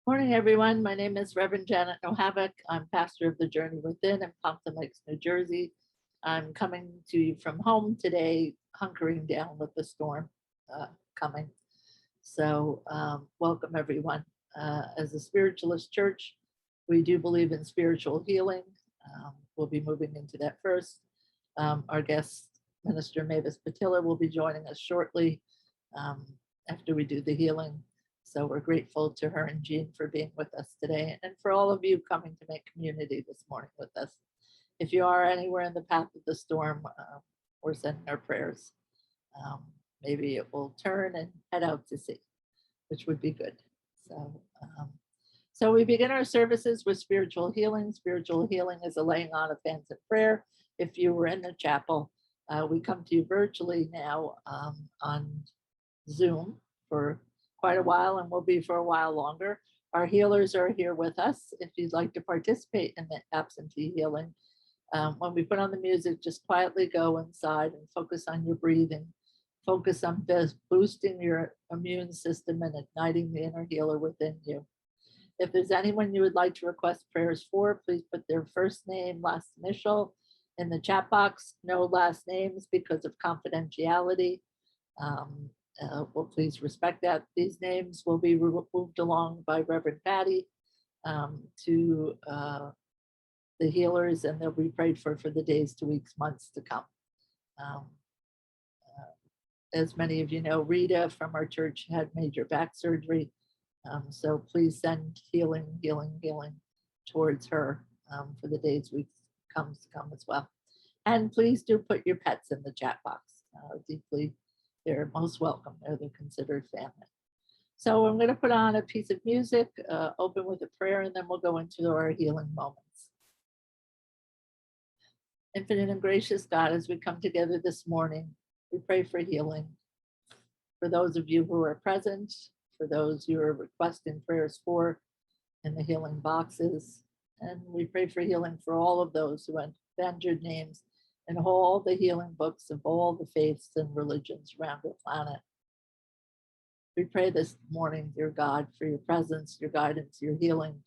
Morning, everyone. My name is Reverend Janet Nohavik. I'm pastor of the Journey Within in Pompton Lakes, New Jersey. I'm coming to you from home today, hunkering down with the storm coming. So, welcome, everyone. As a spiritualist church, we do believe in spiritual healing. We'll be moving into that first. Our guest, Minister Mavis Pittilla, will be joining us shortly um, after we do the healing. So we're grateful to her and Jean for being with us today and for all of you coming to make community this morning with us. If you are anywhere in the path of the storm, we're sending our prayers. Um, Maybe it will turn and head out to sea, which would be good. So we begin our services with spiritual healing. Spiritual healing is a laying on of hands of prayer. If you were in the chapel, we come to you virtually now on Zoom for quite a while and will be for a while longer. Our healers are here with us. If you'd like to participate in the absentee healing, when we put on the music, just quietly go inside and focus on your breathing. Focus on boosting your immune system and igniting the inner healer within you. If there's anyone you would like to request prayers for, please put their first name, last initial in the chat box. No last names because of confidentiality. Well, please respect that. These names will be moved along by Reverend Patty to the healers, and they'll be prayed for the days to weeks, months to come. As many of you know, Rita from our church had major back surgery. So please send healing towards her for the days, weeks, comes to come as well. And please do put your pets in the chat box. Deeply, they're most welcome. They're considered family. So I'm going to put on a piece of music, open with a prayer, and then we'll go into our healing moments. Infinite and gracious God, as we come together this morning, we pray for healing. For those of you who are present, for those you are requesting prayers for in the healing boxes, and we pray for healing for all of those who have entered names in all the healing books of all the faiths and religions around the planet. We pray this morning, dear God, for your presence, your guidance, your healing,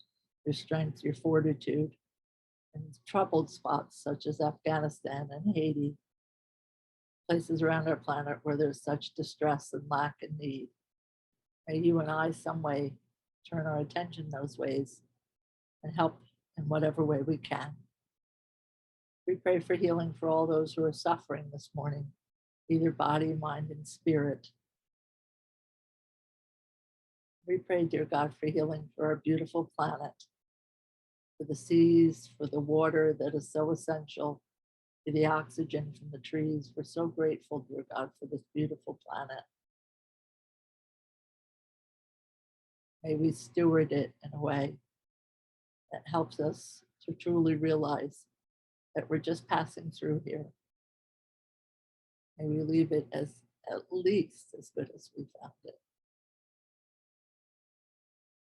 your strength, your fortitude in troubled spots such as Afghanistan and Haiti, places around our planet where there's such distress and lack and need. May you and I some way turn our attention those ways and help in whatever way we can. We pray for healing for all those who are suffering this morning, either body, mind, and spirit. We pray, dear God, for healing for our beautiful planet, for the seas, for the water that is so essential, for the oxygen from the trees. We're so grateful, dear God, for this beautiful planet. May we steward it in a way that helps us to truly realize that we're just passing through here. May we leave it as at least as good as we found it.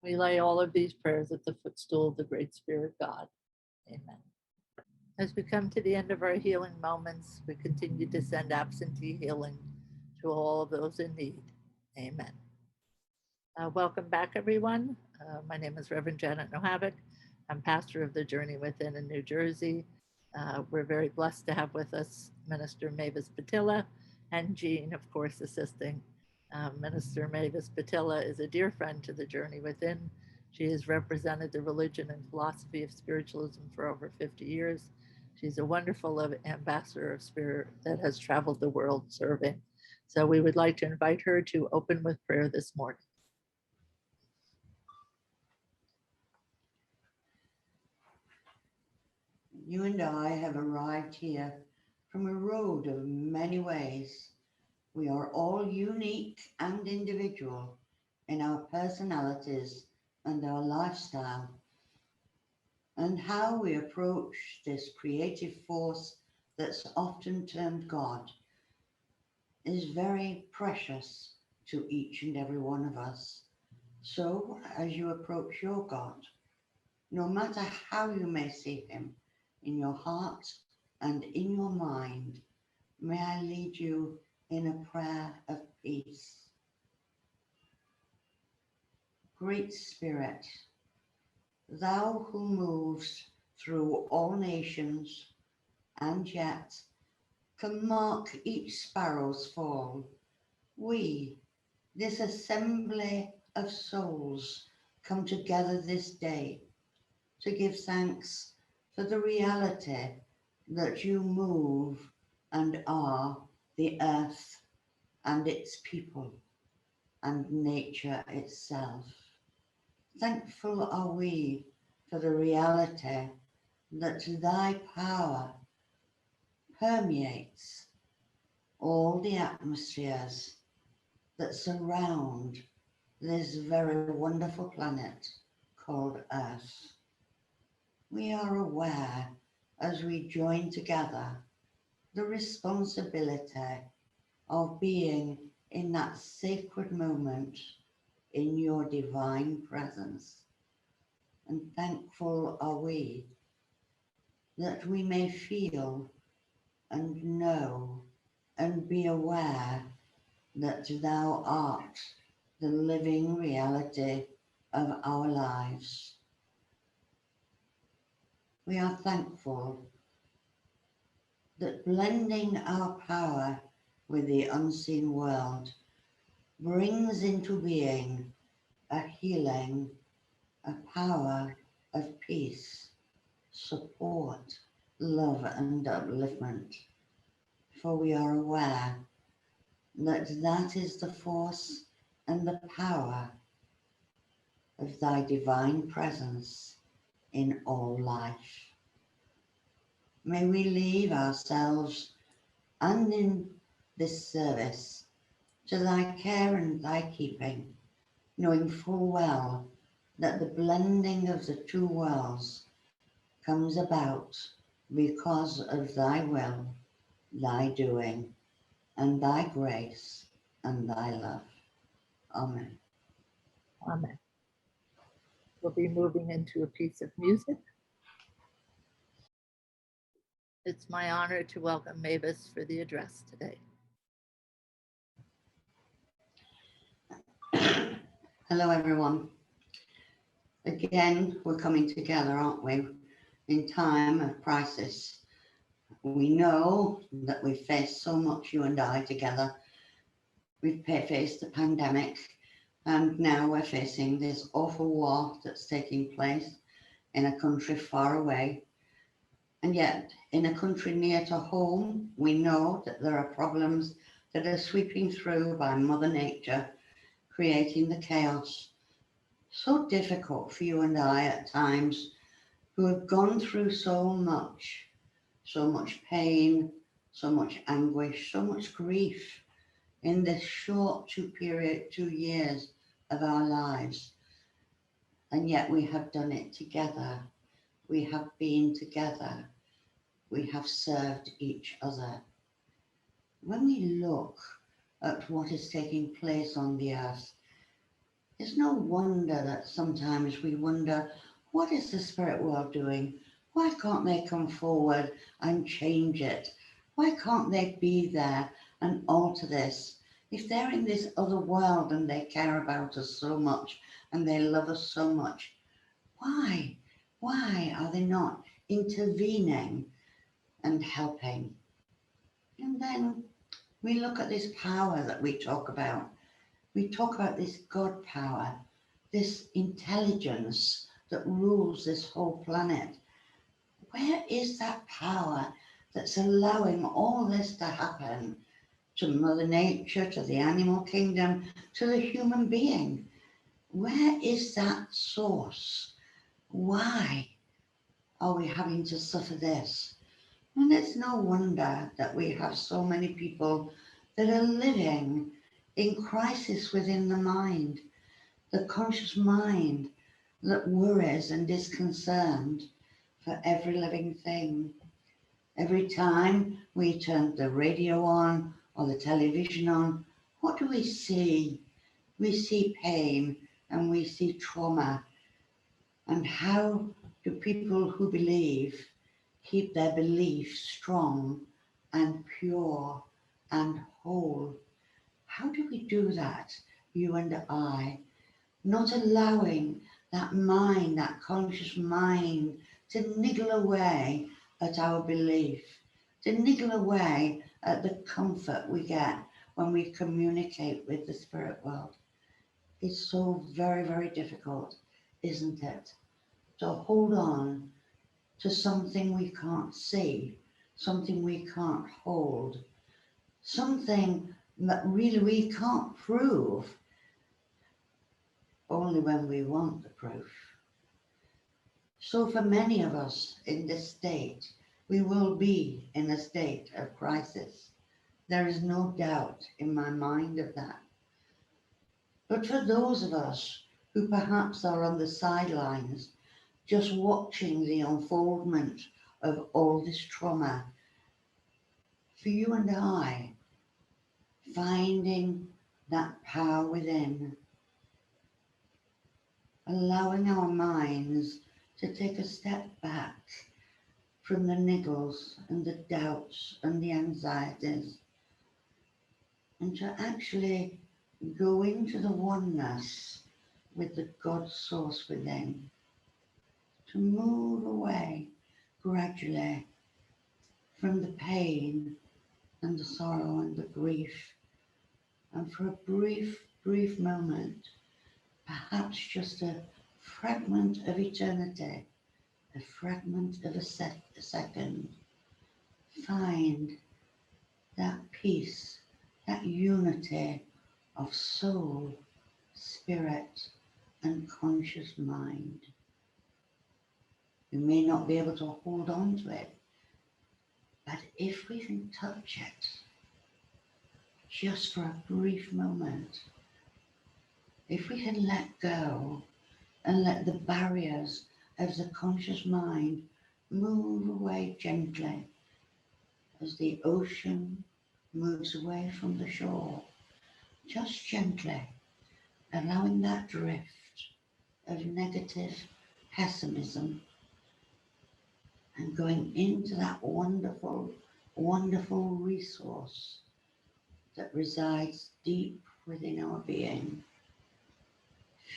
We lay all of these prayers at the footstool of the Great Spirit God. Amen. As we come to the end of our healing moments, we continue to send absentee healing to all of those in need. Amen. Welcome back, everyone. My name is Reverend Janet Nohavik. I'm pastor of the Journey Within in New Jersey. We're very blessed to have with us Minister Mavis Pittilla and Jean, of course, assisting. Minister Mavis Pittilla is a dear friend to the Journey Within. She has represented the religion and philosophy of spiritualism for over 50 years. She's a wonderful ambassador of spirit that has traveled the world serving. So we would like to invite her to open with prayer this morning. You and I have arrived here from a road of many ways. We are all unique and individual in our personalities and our lifestyle, and how we approach this creative force that's often termed God is very precious to each and every one of us. So, as you approach your God, no matter how you may see him in your heart and in your mind, may I lead you in a prayer of peace. Great Spirit, thou who moves through all nations and yet can mark each sparrow's fall, we, this assembly of souls, come together this day to give thanks for the reality that you move and are the earth and its people and nature itself. Thankful are we for the reality that thy power permeates all the atmospheres that surround this very wonderful planet called Earth. We are aware as we join together the responsibility of being in that sacred moment in your divine presence. And thankful are we that we may feel and know and be aware that thou art the living reality of our lives. We are thankful that blending our power with the unseen world brings into being a healing, a power of peace, support, love and upliftment. For we are aware that that is the force and the power of thy divine presence in all life. May we leave ourselves and in this service to thy care and thy keeping, knowing full well that the blending of the two worlds comes about because of thy will, thy doing, and thy grace and thy love. Amen. Amen. We'll be moving into a piece of music. It's my honor to welcome Mavis for the address today. Hello, everyone. Again, we're coming together, aren't we, in time of crisis. We know that we've faced so much, you and I together. We've faced the pandemic, and now we're facing this awful war that's taking place in a country far away. And yet, in a country near to home, we know that there are problems that are sweeping through by Mother Nature, creating the chaos. So difficult for you and I at times, who have gone through so much pain, so much anguish, so much grief in this short 2 years of our lives. And yet we have done it together. We have been together. We have served each other. When we look at what is taking place on the earth, it's no wonder that sometimes we wonder, what is the spirit world doing? Why can't they come forward and change it? Why can't they be there and alter this? If they're in this other world and they care about us so much and they love us so much, why are they not intervening and helping? And then we look at this power that we talk about. We talk about this God power, this intelligence that rules this whole planet. Where is that power that's allowing all this to happen to Mother Nature, to the animal kingdom, to the human being? Where is that source? Why are we having to suffer this? And it's no wonder that we have so many people that are living in crisis within the mind, the conscious mind that worries and is concerned for every living thing. Every time we turn the radio on or the television on, what do we see? We see pain and we see trauma. And how do people who believe keep their belief strong and pure and whole? How do we do that, you and I, not allowing that mind, that conscious mind, to niggle away at our belief, to niggle away at the comfort we get when we communicate with the spirit world. It's so very, very difficult, isn't it? To hold on to something we can't see, something we can't hold, something that really we can't prove, only when we want the proof. So for many of us in this state, we will be in a state of crisis. There is no doubt in my mind of that. But for those of us who perhaps are on the sidelines, just watching the unfoldment of all this trauma, for you and I, finding that power within, allowing our minds to take a step back from the niggles and the doubts and the anxieties, and to actually go into the oneness with the God source within, to move away gradually from the pain and the sorrow and the grief, and for a brief moment, perhaps just a fragment of eternity, a fragment of a second, find that peace, that unity of soul, spirit, and conscious mind. You may not be able to hold on to it, but if we can touch it just for a brief moment, if we can let go and let the barriers of the conscious mind move away gently as the ocean moves away from the shore, just gently allowing that drift of negative pessimism and going into that wonderful, wonderful resource that resides deep within our being,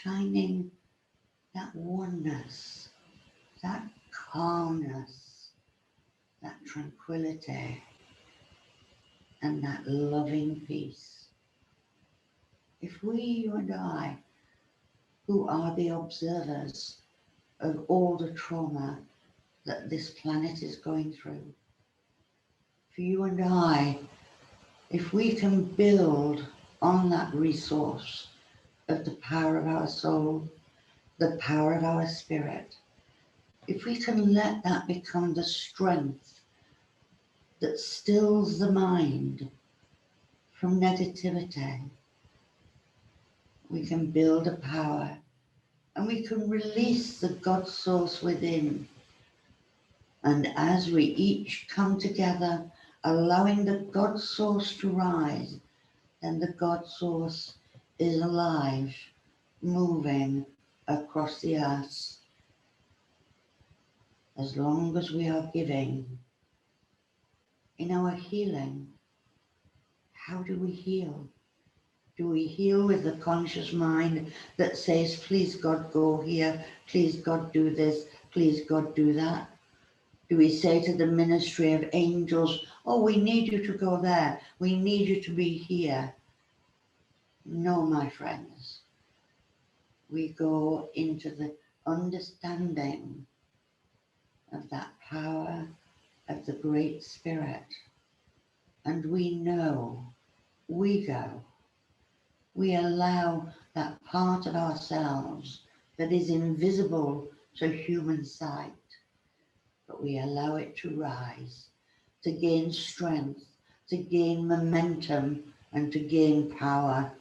finding that oneness, that calmness, that tranquility, and that loving peace. If we, you and I, who are the observers of all the trauma that this planet is going through, for you and I, if we can build on that resource of the power of our soul, the power of our spirit, if we can let that become the strength that stills the mind from negativity, we can build a power and we can release the God source within. And as we each come together, allowing the God source to rise, then the God source is alive, moving across the earth. As long as we are giving in our healing, how do we heal? Do we heal with the conscious mind that says, please God, go here, please God, do this, please God, do that? Do we say to the ministry of angels, oh, we need you to go there, we need you to be here? No, my friends. We go into the understanding of that power of the Great Spirit, and we know, we go. We allow that part of ourselves that is invisible to human sight, but we allow it to rise, to gain strength, to gain momentum, and to gain power,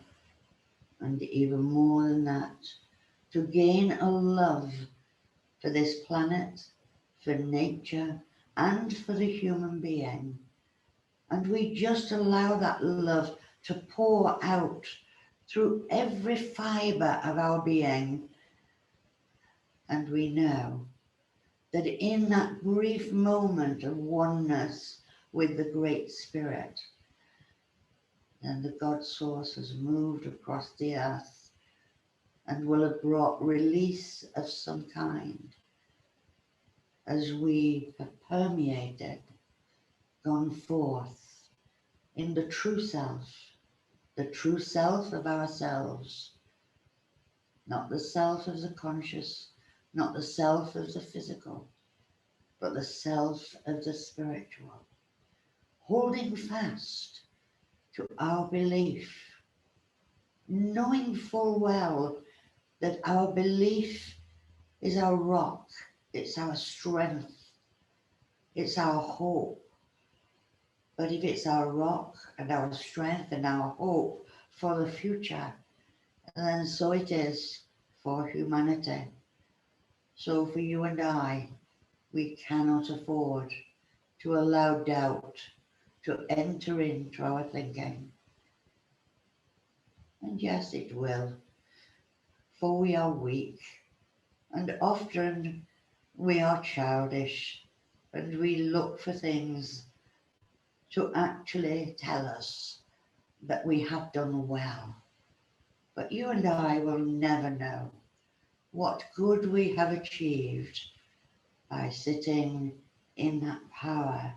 and even more than that, to gain a love for this planet, for nature, and for the human being. And we just allow that love to pour out through every fiber of our being. And we know that in that brief moment of oneness with the Great Spirit, then the God source has moved across the earth and will have brought release of some kind as we have permeated, gone forth in the true self of ourselves, not the self of the conscious, not the self of the physical, but the self of the spiritual, holding fast to our belief, knowing full well that our belief is our rock, it's our strength, it's our hope. But if it's our rock and our strength and our hope for the future, then so it is for humanity. So for you and I, we cannot afford to allow doubt to enter into our thinking. And yes, it will, for we are weak, and often we are childish, and we look for things to actually tell us that we have done well. But you and I will never know what good we have achieved by sitting in that power,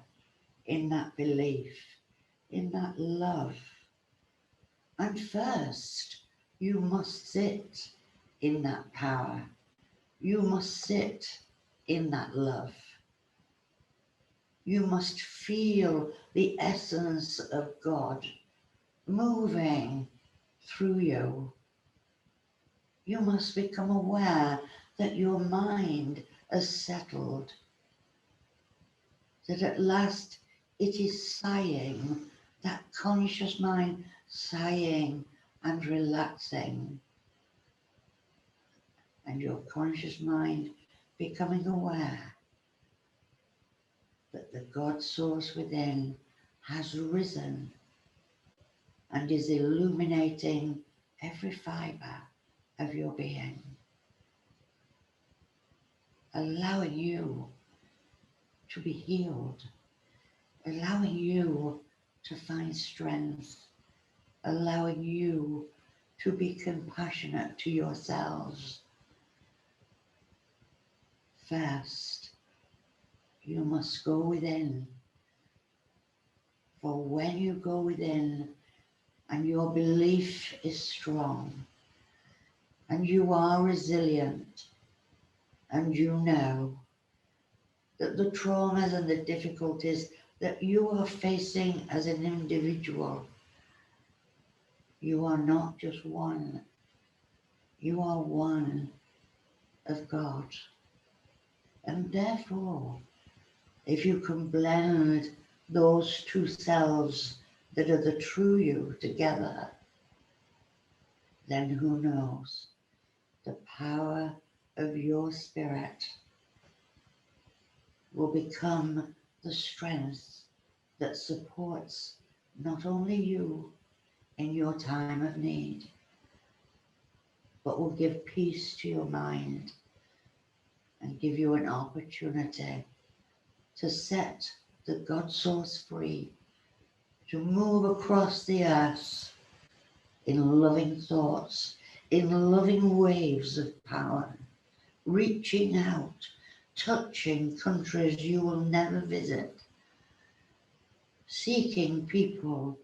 in that belief, in that love. And first, you must sit in that power. You must sit in that love. You must feel the essence of God moving through you. You must become aware that your mind has settled, that at last it is sighing, that conscious mind sighing and relaxing, and your conscious mind becoming aware that the God source within has risen and is illuminating every fibre of your being, allowing you to be healed, allowing you to find strength, allowing you to be compassionate to yourselves. First, you must go within, for when you go within and your belief is strong and you are resilient and you know that the traumas and the difficulties that you are facing as an individual, you are not just one, you are one of God. And therefore, if you can blend those two selves that are the true you together, then who knows, the power of your spirit will become the strength that supports not only you in your time of need, but will give peace to your mind and give you an opportunity to set the God source free, to move across the earth in loving thoughts, in loving waves of power, reaching out, touching countries you will never visit, seeking people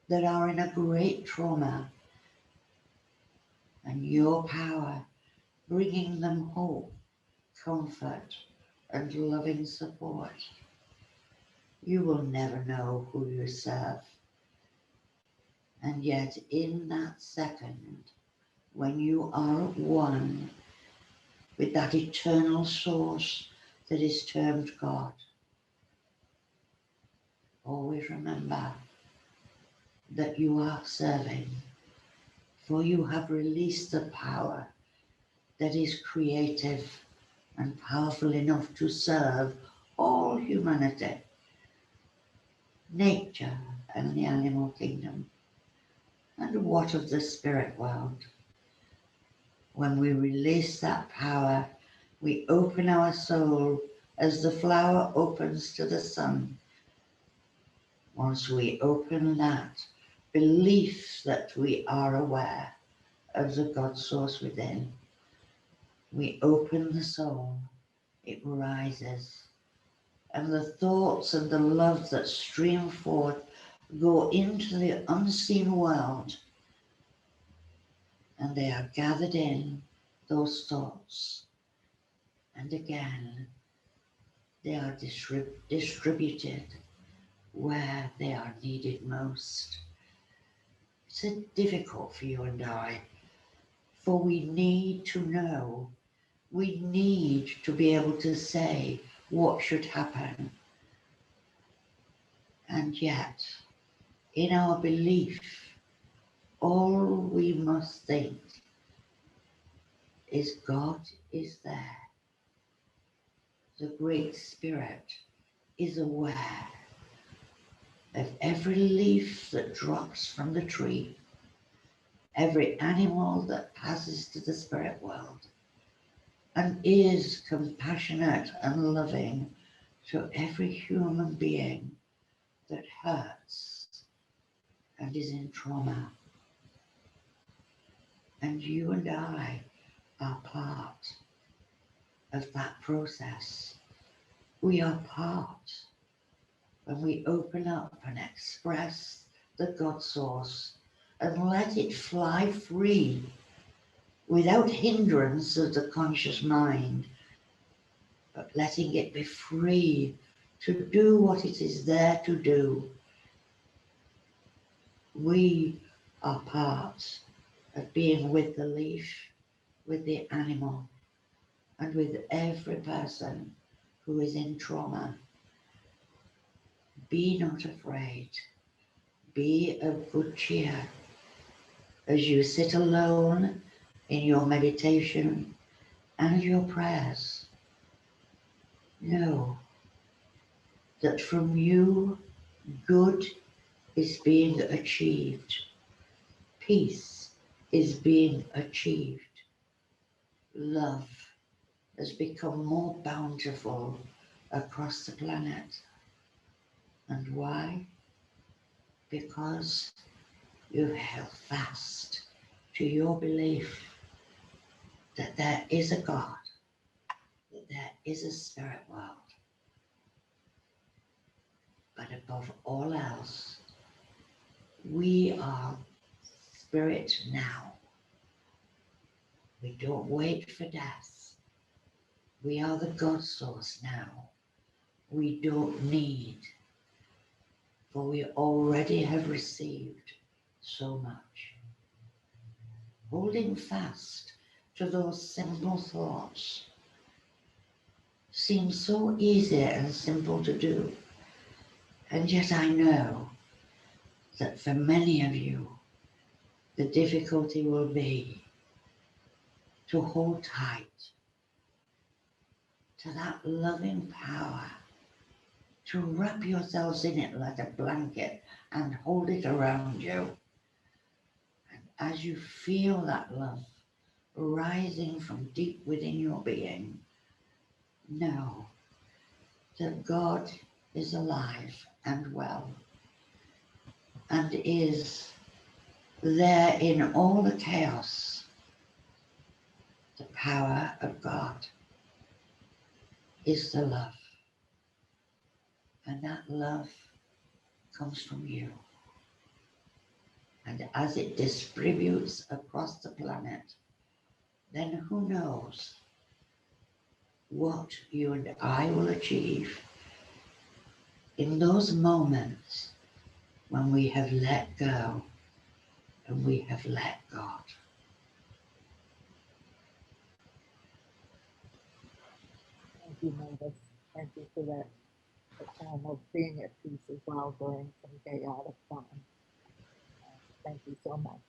that are in a great trauma, and your power bringing them hope, comfort, and loving support. You will never know who you serve. And yet in that second, when you are at one with that eternal source that is termed God, always remember that you are serving, for you have released the power that is creative and powerful enough to serve all humanity, nature and the animal kingdom, and what of the spirit world. When we release that power, we open our soul as the flower opens to the sun. Once we open that belief that we are aware of the God source within. We open the soul, it rises, and the thoughts and the love that stream forth go into the unseen world, and they are gathered in, those thoughts, and again they are distributed where they are needed most. It's difficult for you and I, for we need to know, we need to be able to say what should happen. And yet, in our belief, all we must think is God is there. The Great Spirit is aware of every leaf that drops from the tree, every animal that passes to the spirit world, and is compassionate and loving to every human being that hurts and is in trauma. And you and I are part of that process. We are part when we open up and express the God source and let it fly free without hindrance of the conscious mind, but letting it be free to do what it is there to do. We are part of being with the leaf, with the animal, and with every person who is in trauma. Be not afraid. Be of good cheer as you sit alone in your meditation and your prayers. Know that from you good is being achieved. Peace is being achieved. Love has become more bountiful across the planet. And why? Because you held fast to your belief that there is a God, that there is a spirit world. But above all else, we are spirit now. We don't wait for death. We are the God source now. We don't need, for we already have received so much. Holding fast to those simple thoughts seems so easy and simple to do. And yet I know that for many of you, the difficulty will be to hold tight to that loving power, to wrap yourselves in it like a blanket and hold it around you. And as you feel that love rising from deep within your being, know that God is alive and well and is there in all the chaos. The power of God is the love, and that love comes from you. And as it distributes across the planet, then who knows what you and I will achieve in those moments when we have let go and we have let God. Thank you, Mavis. Thank you for that time of being at peace as well during some chaotic time. Thank you so much.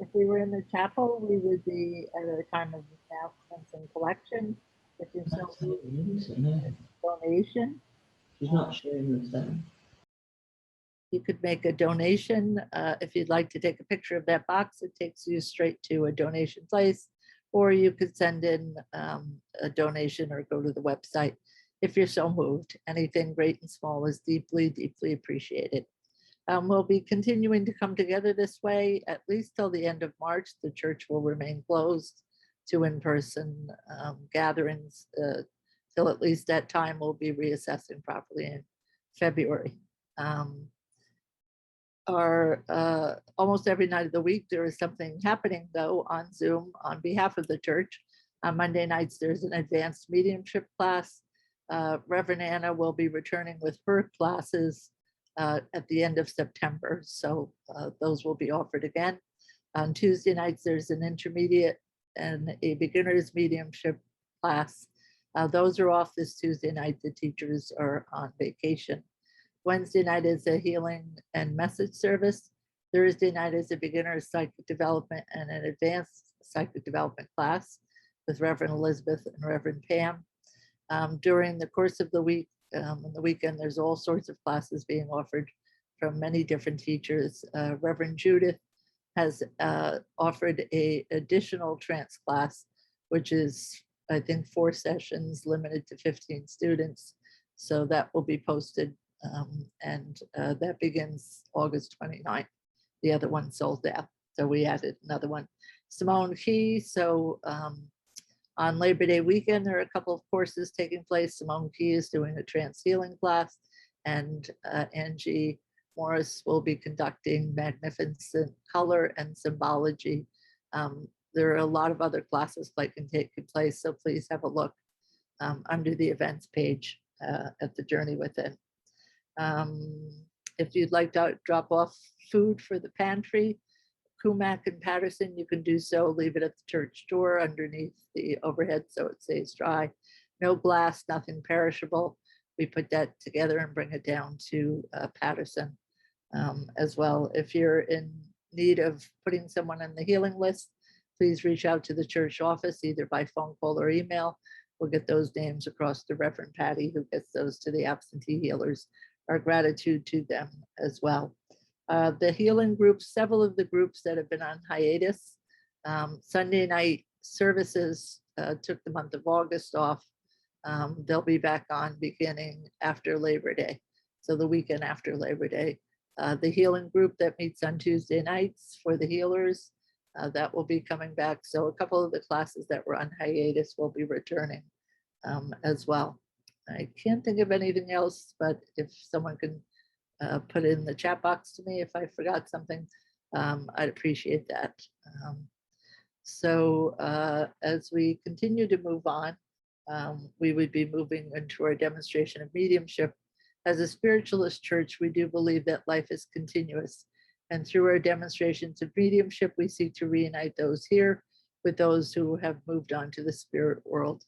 If we were in the chapel, we would be at a time of announcements and collection. If you're so donation, She's not sharing with them. you could make a donation. If you'd like to take a picture of that box, it takes you straight to a donation place, or you could send in a donation or go to the website if you're so moved. Anything great and small is deeply, deeply appreciated. We'll be continuing to come together this way at least till the end of March. The church will remain closed to in-person gatherings till at least that time. We'll be reassessing properly in February. Almost every night of the week, there is something happening though on Zoom on behalf of the church. On Monday nights, there's an advanced mediumship class. Reverend Anna will be returning with her classes at the end of September. So those will be offered again. On Tuesday nights, there's an intermediate and a beginner's mediumship class. Those are off this Tuesday night. The teachers are on vacation. Wednesday night is a healing and message service. Thursday night is a beginner's psychic development and an advanced psychic development class with Reverend Elizabeth and Reverend Pam. During the course of the week and the weekend, there's all sorts of classes being offered from many different teachers. Reverend Judith has offered an additional trance class, which is, I think, 4 sessions limited to 15 students. So that will be posted and that begins August 29th. The other one sold out, so we added another one. Simone Key, so on Labor Day weekend, there are a couple of courses taking place. Simone Key is doing a trance healing class, and Angie Morris will be conducting magnificent color and symbology. There are a lot of other classes that can take place, so please have a look under the events page at the Journey Within. If you'd like to drop off food for the pantry, Kumac and Patterson, you can do so. Leave it at the church door underneath the overhead so it stays dry. No glass, nothing perishable. We put that together and bring it down to Patterson as well. If you're in need of putting someone on the healing list, please reach out to the church office either by phone call or email. We'll get those names across to Reverend Patty, who gets those to the absentee healers. Our gratitude to them as well. The healing groups, several of the groups that have been on hiatus, Sunday night services took the month of August off. They'll be back on beginning after Labor Day, so the weekend after Labor Day. The healing group that meets on Tuesday nights for the healers, that will be coming back. So a couple of the classes that were on hiatus will be returning as well. I can't think of anything else, but if someone can put it in the chat box to me if I forgot something, I'd appreciate that. So as we continue to move on, we would be moving into our demonstration of mediumship. As a spiritualist church, we do believe that life is continuous. And through our demonstrations of mediumship, we seek to reunite those here with those who have moved on to the spirit world.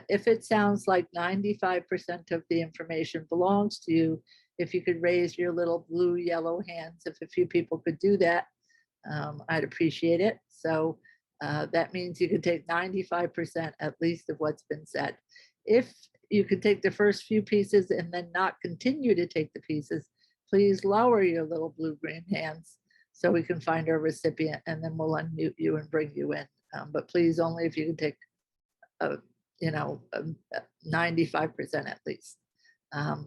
If it sounds like 95% of the information belongs to you, if you could raise your little blue, yellow hands, if a few people could do that, I'd appreciate it. So that means you can take 95% at least of what's been said. If you could take the first few pieces and then not continue to take the pieces, please lower your little blue-green hands so we can find our recipient, and then we'll unmute you and bring you in. But please, only if you can take 95% at least.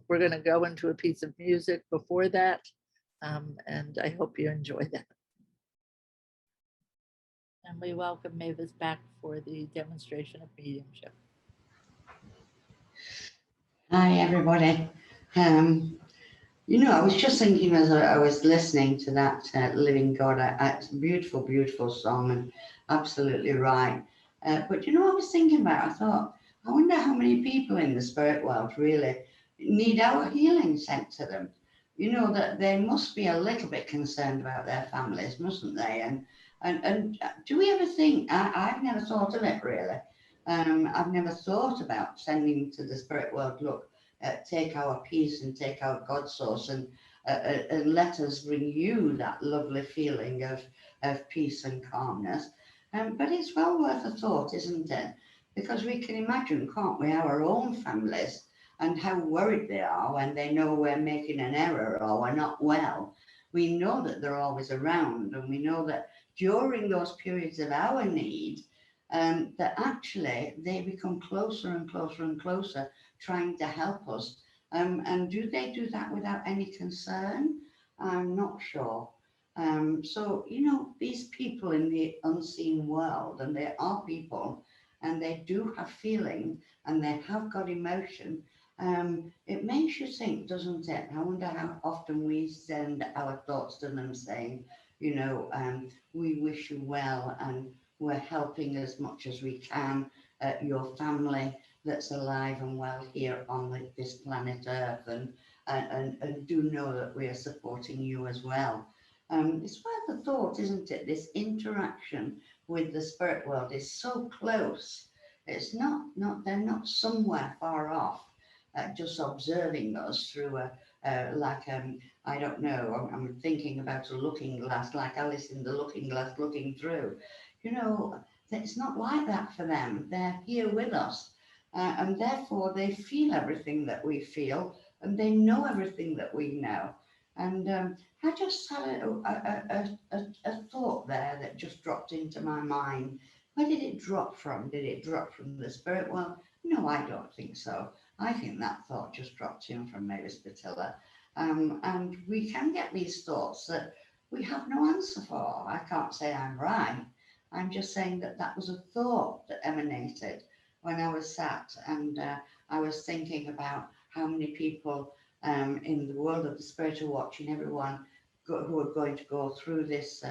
We're going to go into a piece of music before that, and I hope you enjoy that. And we welcome Mavis back for the demonstration of mediumship. Hi, everybody. I was just thinking as I was listening to that Living God, it's a beautiful, beautiful song, and absolutely right. But I was thinking about, I thought, I wonder how many people in the spirit world really need our healing sent to them. That they must be a little bit concerned about their families, mustn't they? And do we ever think, I've never thought of it really. I've never thought about sending to the spirit world, look, take our peace and take our God source and let us bring you that lovely feeling of peace and calmness. But it's well worth a thought, isn't it? Because we can imagine, can't we, our own families and how worried they are when they know we're making an error or we're not well. We know that they're always around, and we know that during those periods of our need, that actually they become closer and closer and closer, trying to help us. And do they do that without any concern? I'm not sure. So, these people in the unseen world, and they are people, and they do have feeling, and they have got emotion. It makes you think, doesn't it? I wonder how often we send our thoughts to them saying, we wish you well, and we're helping as much as we can your family that's alive and well here on this planet Earth, and do know that we are supporting you as well. It's worth a thought, isn't it? This interaction with the spirit world is so close. It's not they're not somewhere far off, just observing us through I don't know. I'm thinking about a looking glass, like Alice in the Looking Glass, looking through. You know, it's not like that for them. They're here with us, and therefore they feel everything that we feel, and they know everything that we know. And I just had a thought there that just dropped into my mind. Where did it drop from? Did it drop from the spirit world? No, I don't think so. I think that thought just dropped in from Mavis Pittilla. And we can get these thoughts that we have no answer for. I can't say I'm right. I'm just saying that that was a thought that emanated when I was sat, and I was thinking about how many people in the world of the spiritual watching, everyone who are going to go through this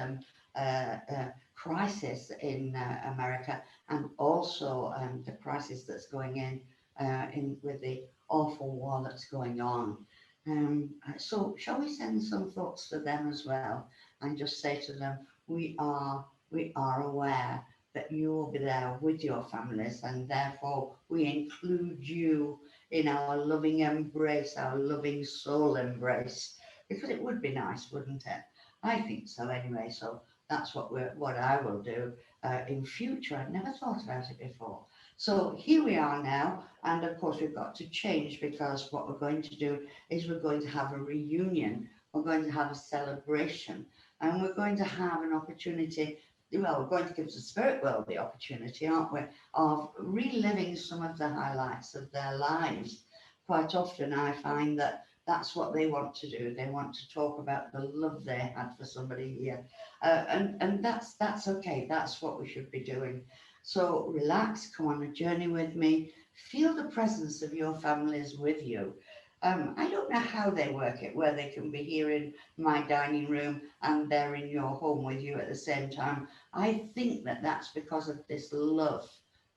crisis in America, and also the crisis that's going in with the awful war that's going on. So shall we send some thoughts to them as well, and just say to them, we are aware that you will be there with your families, and therefore we include you in our loving embrace, our loving soul embrace, because it would be nice, wouldn't it? I think so anyway. So that's what I will do in future. I've never thought about it before. So here we are now, and of course we've got to change, because what we're going to do is we're going to have a reunion, we're going to have a celebration, and we're going to have an opportunity. Well, we're going to give the spirit world the opportunity, aren't we, of reliving some of the highlights of their lives. Quite often I find that that's what they want to do. They want to talk about the love they had for somebody here. And that's okay. That's what we should be doing. So relax, come on a journey with me, feel the presence of your families with you. I don't know how they work it, where they can be here in my dining room and they're in your home with you at the same time. I think that that's because of this love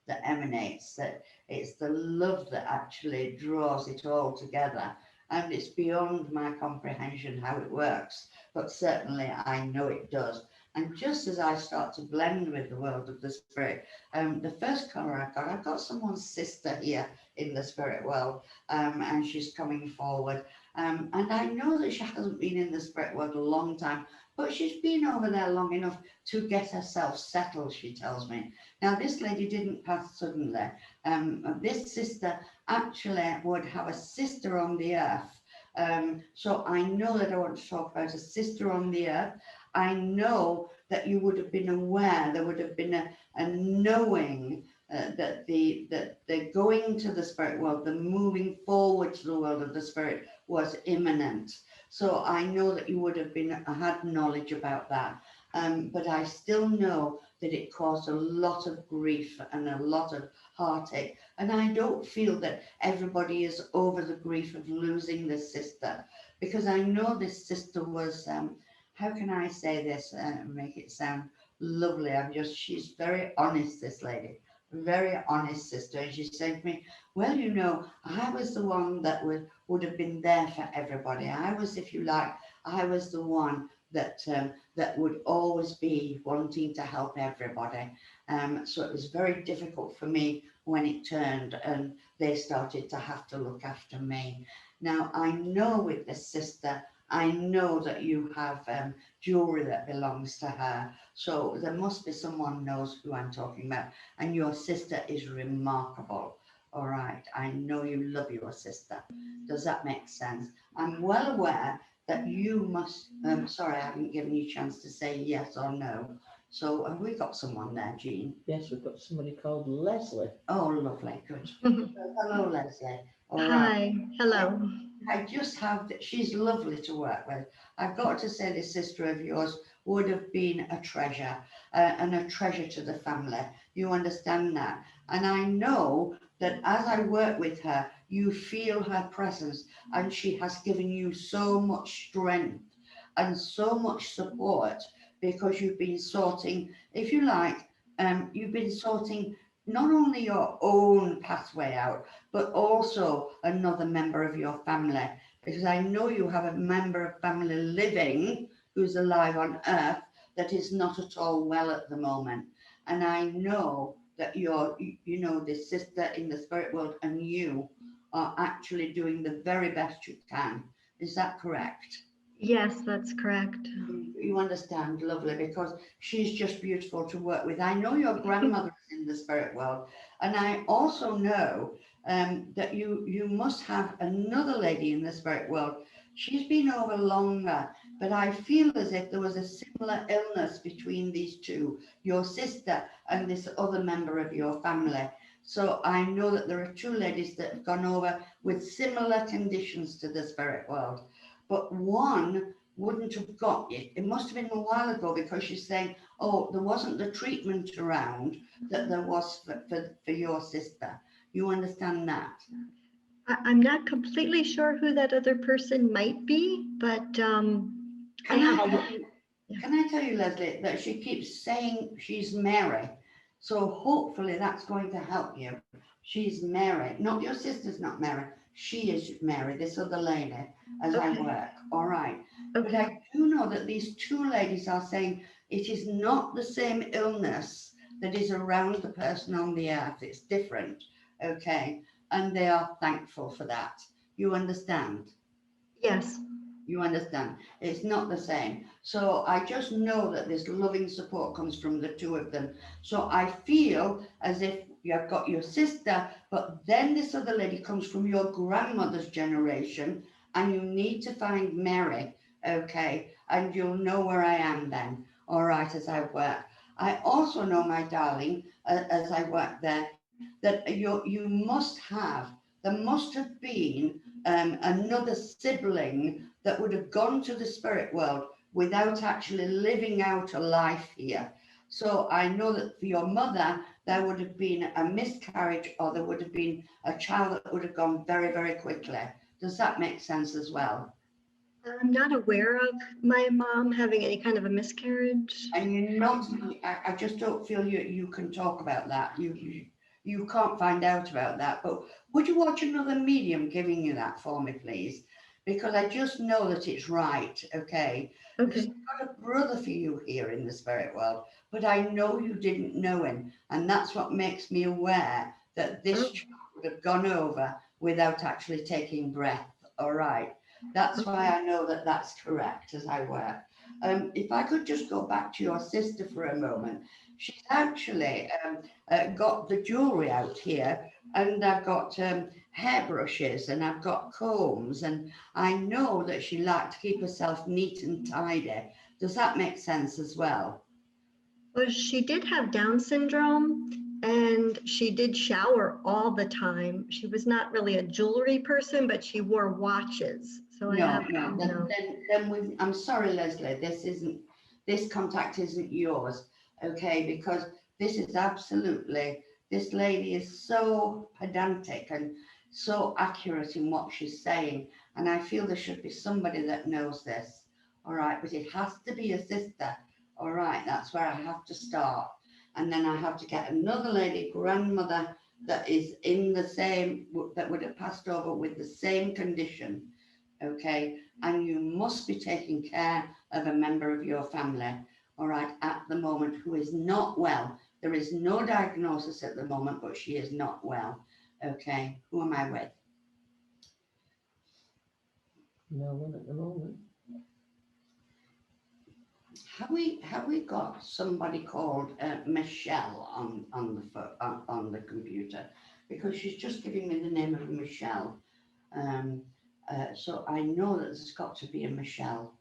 that emanates, that it's the love that actually draws it all together. And it's beyond my comprehension how it works, but certainly I know it does. And just as I start to blend with the world of the spirit, the first colour I've got someone's sister here in the spirit world, and she's coming forward. And I know that she hasn't been in the spirit world a long time, but she's been over there long enough to get herself settled, she tells me. Now, this lady didn't pass suddenly. This sister actually would have a sister on the earth. So I know that I want to talk about a sister on the earth. I know that you would have been aware, there would have been a knowing that the going to the spirit world, the moving forward to the world of the spirit was imminent. So I know that you would have had knowledge about that. But I still know that it caused a lot of grief and a lot of heartache. And I don't feel that everybody is over the grief of losing this sister, because I know this sister was, how can I say this and make it sound lovely? She's very honest, this lady, very honest sister. And she said to me, well, I was the one that would have been there for everybody. I was, if you like, I was the one that would always be wanting to help everybody. So it was very difficult for me when it turned and they started to have to look after me. Now, I know with this sister, I know that you have jewelry that belongs to her. So there must be someone knows who I'm talking about. And your sister is remarkable. All right. I know you love your sister. Does that make sense? I'm well aware that you must, sorry, I haven't given you a chance to say yes or no. So have we got someone there, Jean? Yes, we've got somebody called Leslie. Oh, lovely, good. Hello, Leslie. All right. Hi, hello. I just have that. She's lovely to work with. I've got to say, this sister of yours would have been a treasure, and a treasure to the family. You understand that? And I know that as I work with her, you feel her presence, and she has given you so much strength and so much support, because you've been sorting, if you like, you've been sorting not only your own pathway out, but also another member of your family. Because I know you have a member of family living who's alive on earth that is not at all well at the moment. And I know that you know, this sister in the spirit world and you are actually doing the very best you can. Is that correct? Yes, that's correct. You understand, lovely, because she's just beautiful to work with. I know your grandmother is in the spirit world, and I also know that you must have another lady in the spirit world. She's been over longer, but I feel as if there was a similar illness between these two, your sister and this other member of your family. So I know that there are two ladies that have gone over with similar conditions to the spirit world, but one wouldn't have got it. It must have been a while ago, because she's saying, oh, there wasn't the treatment around that there was for your sister. You understand that? I'm not completely sure who that other person might be, but I have a. Can I tell you, Leslie, that she keeps saying she's Mary. So hopefully that's going to help you. She's Mary. Not your sister's not Mary. She is Mary, this other lady, as I Okay. work. All right. But Okay. I do know that these two ladies are saying it is not the same illness that is around the person on the earth. It's different. Okay. And they are thankful for that. You understand? Yes. You understand? It's not the same. So I just know that this loving support comes from the two of them. So I feel as if you've got your sister, but then this other lady comes from your grandmother's generation, and you need to find Mary, okay? And you'll know where I am then, all right, as I work. I also know, my darling, as I work there, that there must have been another sibling that would have gone to the spirit world without actually living out a life here. So I know that for your mother, there would have been a miscarriage, or there would have been a child that would have gone very, very quickly. Does that make sense as well? I'm not aware of my mom having any kind of a miscarriage. And you're not, I just don't feel you can talk about that. You can't find out about that. But would you watch another medium giving you that for me, please? Because I just know that it's right, okay? Because Okay. I've got a brother for you here in the spirit world, but I know you didn't know him. And that's what makes me aware that this Oh. child would have gone over without actually taking breath, all right? That's why I know that that's correct as I work. If I could just go back to your sister for a moment. She's actually got the jewelry out here, and I've got hairbrushes, and I've got combs, and I know that she liked to keep herself neat and tidy. Does that make sense as well? Well, she did have Down syndrome, and she did shower all the time. She was not really a jewelry person, but she wore watches. So I have, No. I'm sorry, Leslie. This contact isn't yours, okay? Because this is absolutely. This lady is so pedantic and so accurate in what she's saying, and I feel there should be somebody that knows this. All right, but it has to be a sister. All right, that's where I have to start, and then I have to get another lady, grandmother, that is in the same, that would have passed over with the same condition. Okay, and you must be taking care of a member of your family, all right, at the moment, who is not well. There is no diagnosis at the moment, but she is not well. Okay, who am I with? No one at the moment. Have we got somebody called Michelle on the computer? Because she's just giving me the name of Michelle. So I know that there's got to be a Michelle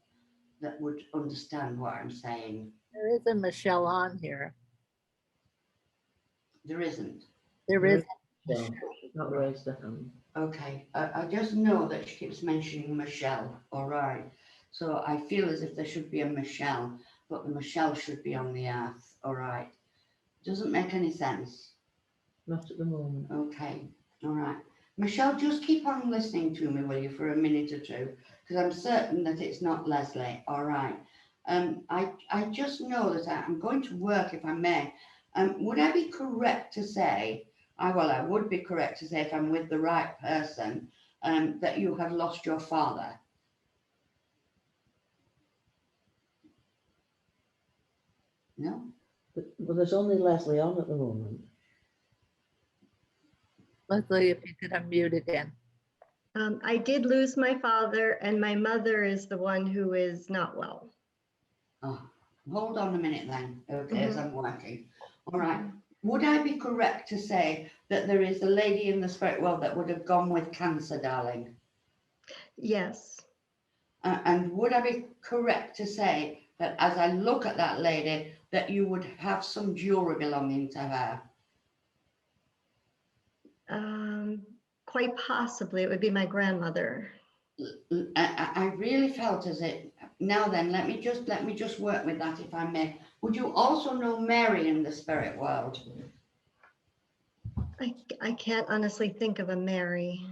that would understand what I'm saying. There is a Michelle on here. There isn't. There There is. is. No, she's not raised her hand. Okay, I just know that she keeps mentioning Michelle, all right. So I feel as if there should be a Michelle, but the Michelle should be on the earth, all right. Doesn't make any sense. Not at the moment. Okay, all right. Michelle, just keep on listening to me, will you, for a minute or two? Because I'm certain that it's not Leslie, all right. I just know that I'm going to work, if I may. Would I be correct to say, I would be correct to say if I'm with the right person, that you have lost your father? No? But there's only Leslie on at the moment. Leslie, if you could unmute again. I did lose my father, and my mother is the one who is not well. Oh, hold on a minute then, okay, as I'm working. All right. Mhm. Would I be correct to say that there is a lady in the spirit world that would have gone with cancer, darling? Yes. And would I be correct to say that as I look at that lady, that you would have some jewelry belonging to her? Quite possibly it would be my grandmother. I really felt as it. Now then, let me just work with that, if I may. Would you also know Mary in the spirit world? I can't honestly think of a Mary.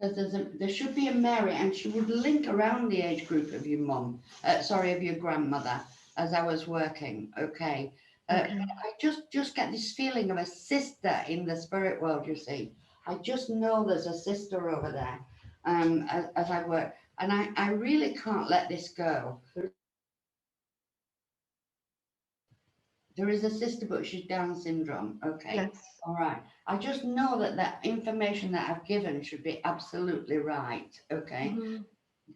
Because there should be a Mary, and she would link around the age group of your mum, of your grandmother, as I was working. Okay. Okay. But I just get this feeling of a sister in the spirit world. You see, I just know there's a sister over there. As I work, and I really can't let this go. There is a sister, but she's Down syndrome. Okay. Yes. All right. I just know that that information that I've given should be absolutely right. Okay. Mhm.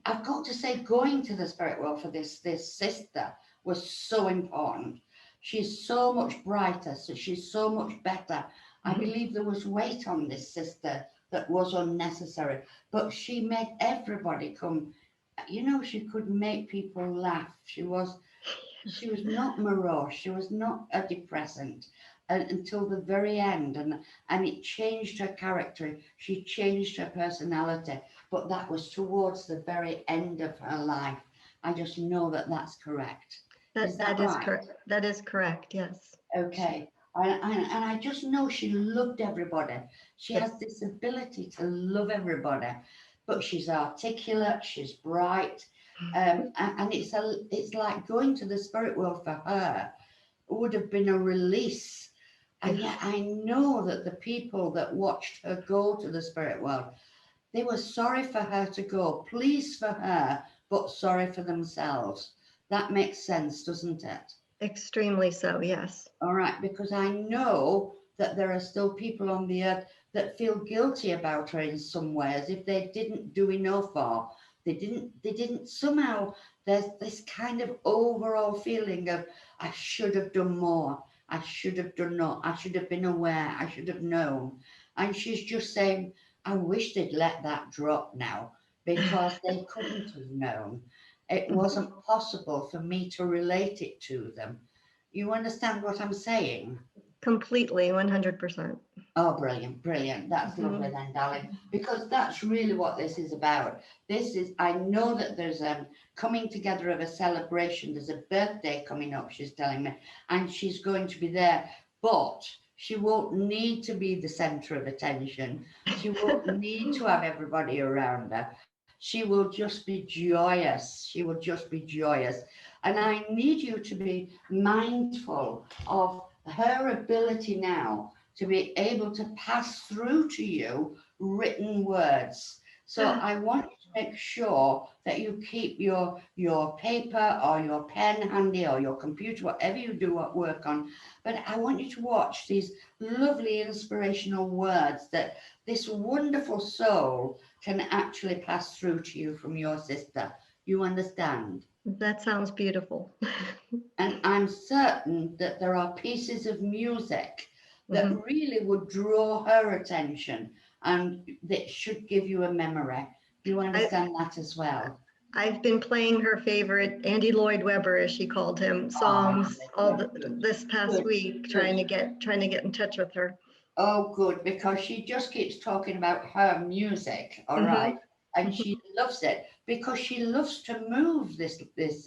I've got to say, going to the spirit world for this sister was so important. She's so much brighter, so she's so much better. I Mhm. believe there was weight on this sister that was unnecessary, but she made everybody come. You know, she could make people laugh. She was not morose. She was not a depressant until the very end, and it changed her character. She changed her personality, but that was towards the very end of her life. I just know that that's correct. Is that That is right? correct. That is correct. Yes. Okay. And I just know she loved everybody. She Yes. has this ability to love everybody, but she's articulate, she's bright, and it's like going to the spirit world for her would have been a release. And yet I know that the people that watched her go to the spirit world, they were sorry for her to go, pleased for her, but sorry for themselves. That makes sense, doesn't it? Extremely so. Yes. All right, because I know that there are still people on the earth that feel guilty about her in some way, as if they didn't do enough, or they didn't somehow. There's this kind of overall feeling of, I should have done more, I should have done not, I should have been aware, I should have known. And she's just saying, I wish they'd let that drop now, because they couldn't have known. It wasn't possible for me to relate it to them. You understand what I'm saying? Completely. 100%. Oh, brilliant, brilliant. That's lovely Mhm. then, darling, because that's really what this is about. I know that there's a coming together of a celebration. There's a birthday coming up, she's telling me, and she's going to be there, but she won't need to be the center of attention. She won't need to have everybody around her. She will just be joyous. She will just be joyous. And I need you to be mindful of her ability now to be able to pass through to you written words. So I want you to make sure that you keep your paper or your pen handy, or your computer, whatever you do at work on. But I want you to watch these lovely inspirational words that this wonderful soul can actually pass through to you from your sister. You understand? That sounds beautiful. And I'm certain that there are pieces of music that Mhm. really would draw her attention, and that should give you a memory. You understand that as well? I've been playing her favorite Andy Lloyd Webber, as she called him, Oh, songs all good, this past good, week, good. trying to get in touch with her. Oh, good, because she just keeps talking about her music, all right, and she loves it because she loves to move this Mhm.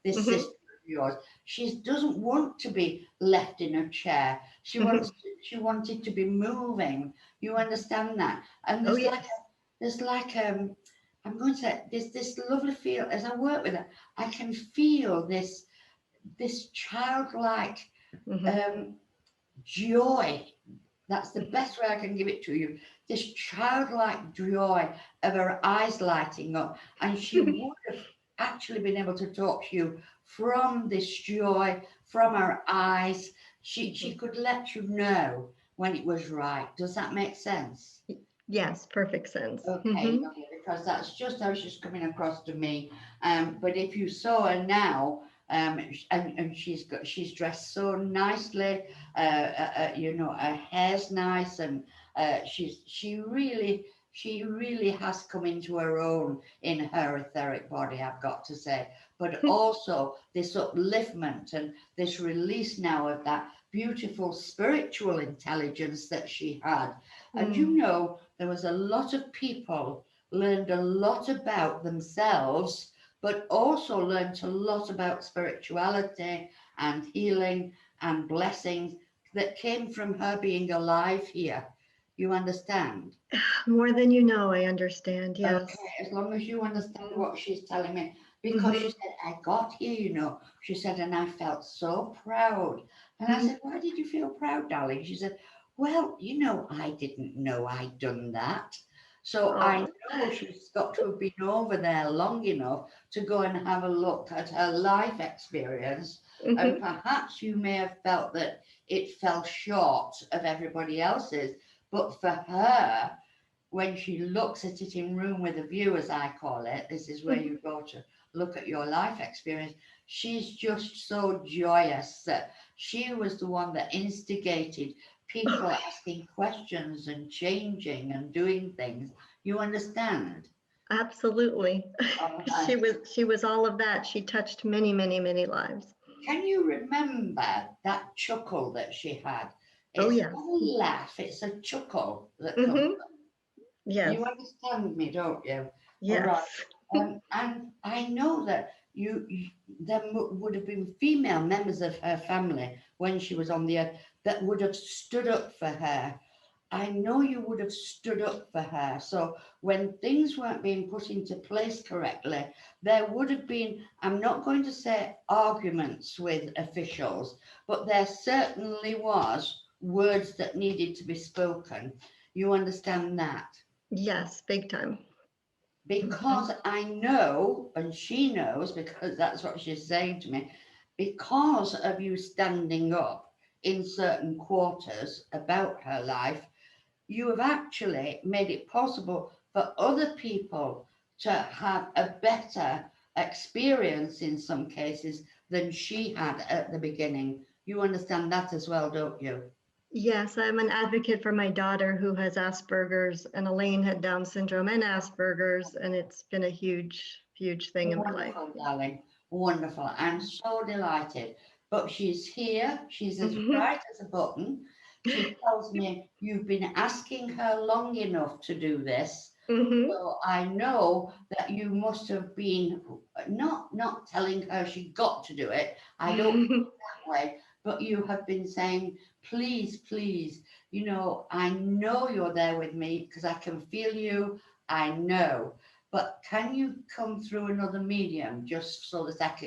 sister of yours. She doesn't want to be left in a chair. She wanted to be moving. You understand that? And Oh, yes. there's like I'm going to say there's this lovely feel as I work with her. I can feel this childlike Mhm. um, joy. That's the best way I can give it to you. This childlike joy of her eyes lighting up. And she would have actually been able to talk to you from this joy, from her eyes. She could let you know when it was right. Does that make sense? Yes, perfect sense. Okay, lovely, because that's just how she's coming across to me. But if you saw her now, and she's dressed so nicely, you know, her hair's nice, and she really has come into her own in her etheric body, I've got to say. But also this upliftment and this release now of that beautiful spiritual intelligence that she had. And you Mm. know, there was a lot of people learned a lot about themselves, but also learned a lot about spirituality and healing and blessings that came from her being alive here. You understand? More than you know, I understand. Yes. Okay, as long as you understand what she's telling me, because she Mhm. said, I got here, you know, she said, and I felt so proud. And I said, why did you feel proud, darling? She said, well, you know, I didn't know I'd done that. So I Oh. know she's got to have been over there long enough to go and have a look at her life experience. And Mhm. perhaps you may have felt that it fell short of everybody else's, but for her, when she looks at it in room with a view, as I call it, this is where you go to look at your life experience. She's just so joyous that she was the one that instigated people asking questions and changing and doing things. You understand? Absolutely. All She right. was all of that. She touched many, many, many lives. Can you remember that chuckle that she had? Oh, It's yes. not a laugh, it's a chuckle that comes. Hmm. Yes. You understand me, don't you? All right. Yes. And I know that there would have been female members of her family when she was on the earth that would have stood up for her. I know you would have stood up for her. So when things weren't being put into place correctly, there would have been, I'm not going to say arguments with officials, but there certainly was words that needed to be spoken. You understand that? Yes, big time. Mhm. Because I know, and she knows, because that's what she's saying to me, because of you standing up in certain quarters about her life, you have actually made it possible for other people to have a better experience in some cases than she had at the beginning. You understand that as well, don't you? Yes, I'm an advocate for my daughter who has Asperger's, and Elaine had Down syndrome and Asperger's, and it's been a huge, huge thing in my life. Wonderful, darling. Wonderful. I'm so delighted. But she's here. She's as Mhm. bright as a button. She tells me you've been asking her long enough to do this. Mhm. So I know that you must have been not telling her she got to do it. I don't that way, but you have been saying, please, please, you know, I know you're there with me because I can feel you. I know. But can you come through another medium just so that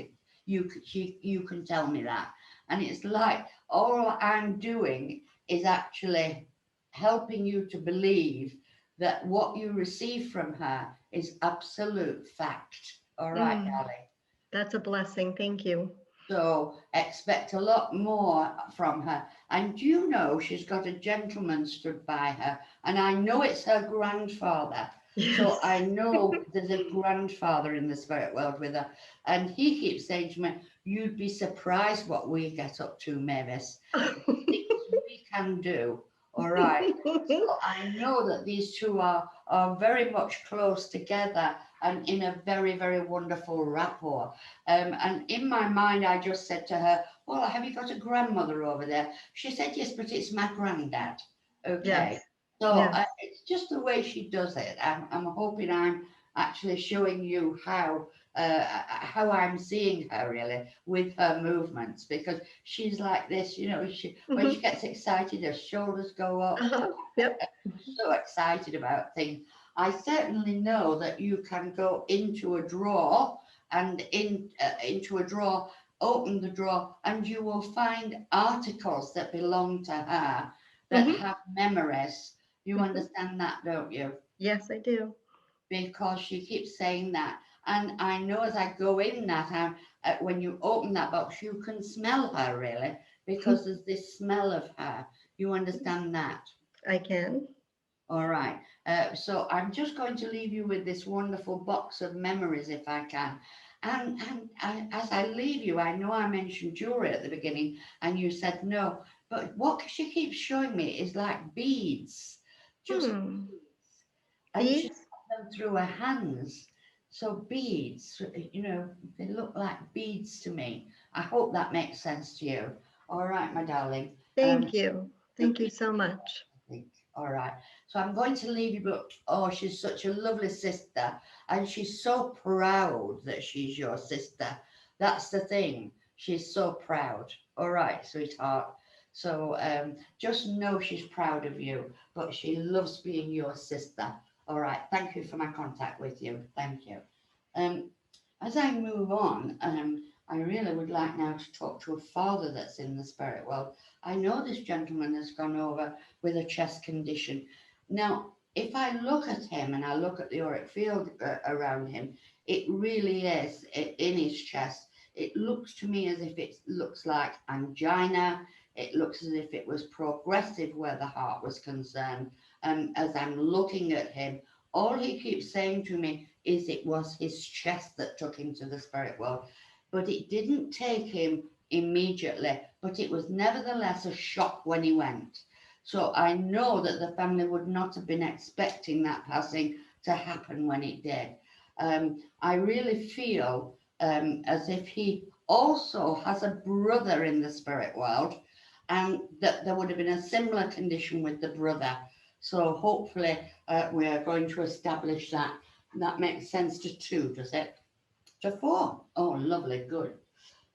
you can tell me that? And it's like all I'm doing is actually helping you to believe that what you receive from her is absolute fact. All right, Mm, darling. that's a blessing. Thank you. So expect a lot more from her. And you know she's got a gentleman stood by her, and I know it's her grandfather. So I Yes. know there's a grandfather in the spirit world with her. And he keeps saying to me, you'd be surprised what we get up to, Mavis. Things we can do. All right. So I know that these two are very much close together and in a very, very wonderful rapport. And in my mind, I just said to her, well, have you got a grandmother over there? She said, yes, but it's my granddad. Okay. Yes. So Yes. it's just the way she does it. I'm hoping I'm actually showing you how I'm seeing her really with her movements, because she's like this, you know, when she Mhm. gets excited, her shoulders go up, Yep. so excited about things. I certainly know that you can go into a drawer and into a drawer, open the drawer, and you will find articles that belong to her that Mhm. have memories. You Mhm. understand that, don't you? Yes, I do. Because she keeps saying that. And I know as I go in that, when you open that box, you can smell her really, because there's this smell of her. You understand that? I can. All right. So I'm just going to leave you with this wonderful box of memories, if I can. As I leave you, I know I mentioned jewelry at the beginning, and you said no, but what she keeps showing me is like beads, just Hmm. beads, and she Beads? put them through her hands. So beads, you know, they look like beads to me. I hope that makes sense to you. All right, my darling. Thank you. You'll Thank you keep so much. think. All right. So I'm going to leave you, but oh, she's such a lovely sister, and she's so proud that she's your sister. That's the thing. She's so proud. All right, sweetheart. So just know she's proud of you, but she loves being your sister. All right. Thank you for my contact with you. Thank you. Um, as I move on, I really would like now to talk to a father that's in the spirit world. I know this gentleman has gone over with a chest condition. Now, if I look at him and I look at the auric field around him, it really is in his chest. It looks to me as if it looks like angina. It looks as if it was progressive where the heart was concerned. As I'm looking at him, all he keeps saying to me is it was his chest that took him to the spirit world. But it didn't take him immediately, but it was nevertheless a shock when he went. So I know that the family would not have been expecting that passing to happen when it did. I really feel as if he also has a brother in the spirit world, and that there would have been a similar condition with the brother. So hopefully we are going to establish that. That makes sense to two, does it? To four. Oh, lovely, good.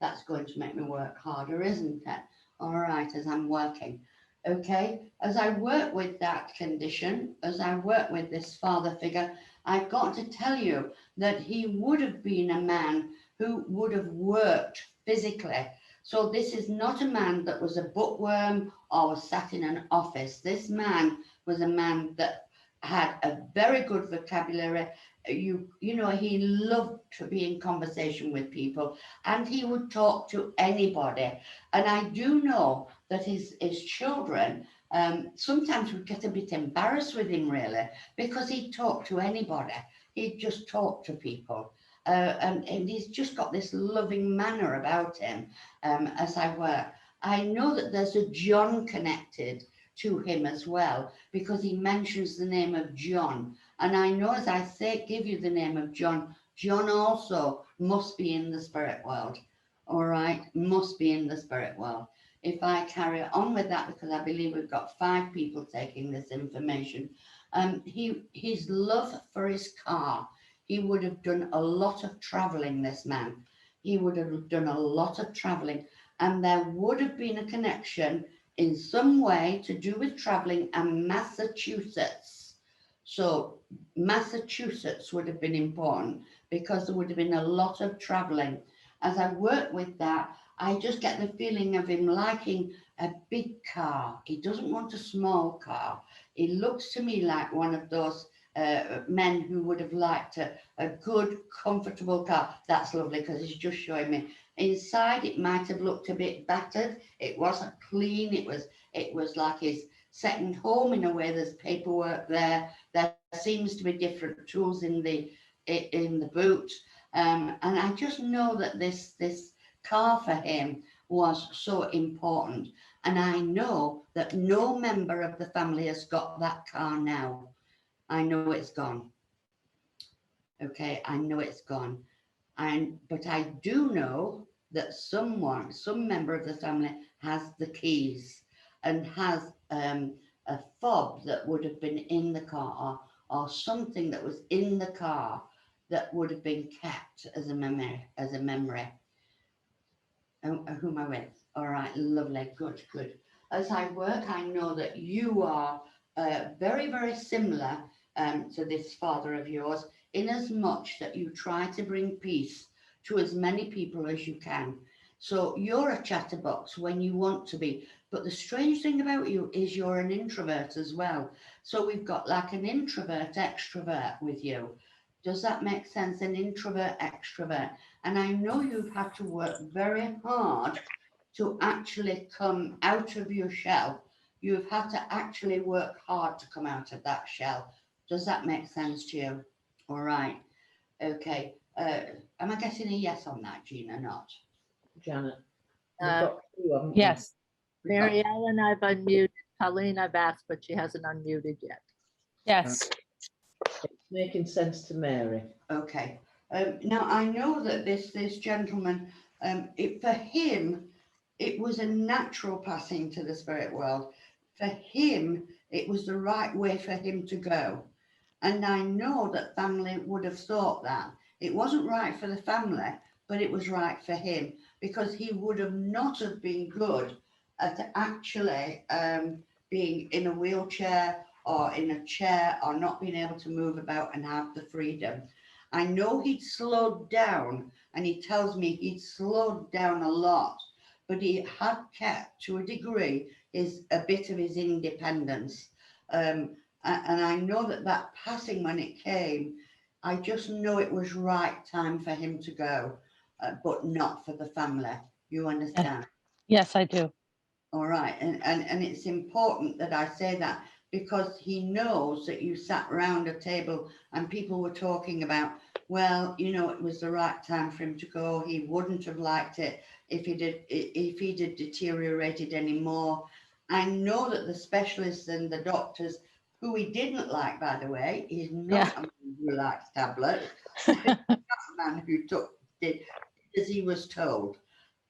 That's going to make me work harder, isn't it? All right, as I'm working. Okay, as I work with that condition, as I work with this father figure, I've got to tell you that he would have been a man who would have worked physically. So this is not a man that was a bookworm or was sat in an office. This man was a man that had a very good vocabulary. You know, he loved to be in conversation with people, and he would talk to anybody. And I do know that his children sometimes would get a bit embarrassed with him, really, because he'd talk to anybody. He'd just talk to people. And he's just got this loving manner about him as I work. I know that there's a John connected to him as well, because he mentions the name of John. And I know as I say, give you the name of John, John also must be in the spirit world. All right, must be in the spirit world. If I carry on with that, because I believe we've got 5 people taking this information, his love for his car, he would have done a lot of traveling, this man. He would have done a lot of traveling, and there would have been a connection in some way to do with traveling and Massachusetts. So Massachusetts would have been important because there would have been a lot of traveling. As I work with that, I just get the feeling of him liking a big car. He doesn't want a small car. He looks to me like one of those men who would have liked a good, comfortable car. That's lovely because he's just showing me. Inside, it might have looked a bit battered. It wasn't clean. It was like his second home in a way. There's paperwork there. There seems to be different tools in the boot. And I just know that this car for him was so important. And I know that no member of the family has got that car now. I know it's gone. Okay, I know it's gone. But I do know that some member of the family has the keys and has a fob that would have been in the car, or something that was in the car that would have been kept as a memory, who am I with? All right, lovely, good, good. As I work, I know that you are very, very similar to this father of yours, in as much that you try to bring peace to as many people as you can. So you're a chatterbox when you want to be. But the strange thing about you is you're an introvert as well. So we've got like an introvert extrovert with you. Does that make sense? An introvert extrovert. And I know you've had to work very hard to actually come out of your shell. You've had to actually work hard to come out of that shell. Does that make sense to you? All right. Okay. Am I getting a yes on that, Jean, or not? Janet. We've Uh, got two, haven't we? Yes, We've got- Mary Ellen, I've unmuted. Colleen, I've asked, but she hasn't unmuted yet. yes, It's making sense to Mary. Okay. Now I know that this gentleman, for him, it was a natural passing to the spirit world. For him, it was the right way for him to go. And I know that family would have thought that. It wasn't right for the family, but it was right for him, because he would have not have been good at actually being in a wheelchair or in a chair, or not being able to move about and have the freedom. I know he'd slowed down, and he tells me he'd slowed down a lot, but he had kept to a degree a bit of his independence. And I know that passing, when it came, I just know it was right time for him to go, but not for the family. You understand? yes, I do. All right. And it's important that I say that, because he knows that you sat around a table and people were talking about, well, it was the right time for him to go. He wouldn't have liked it if he'd have deteriorated any more. I know that the specialists and the doctors, who he didn't like, by the way, he's not a man who likes tablets. Not a man who did as he was told.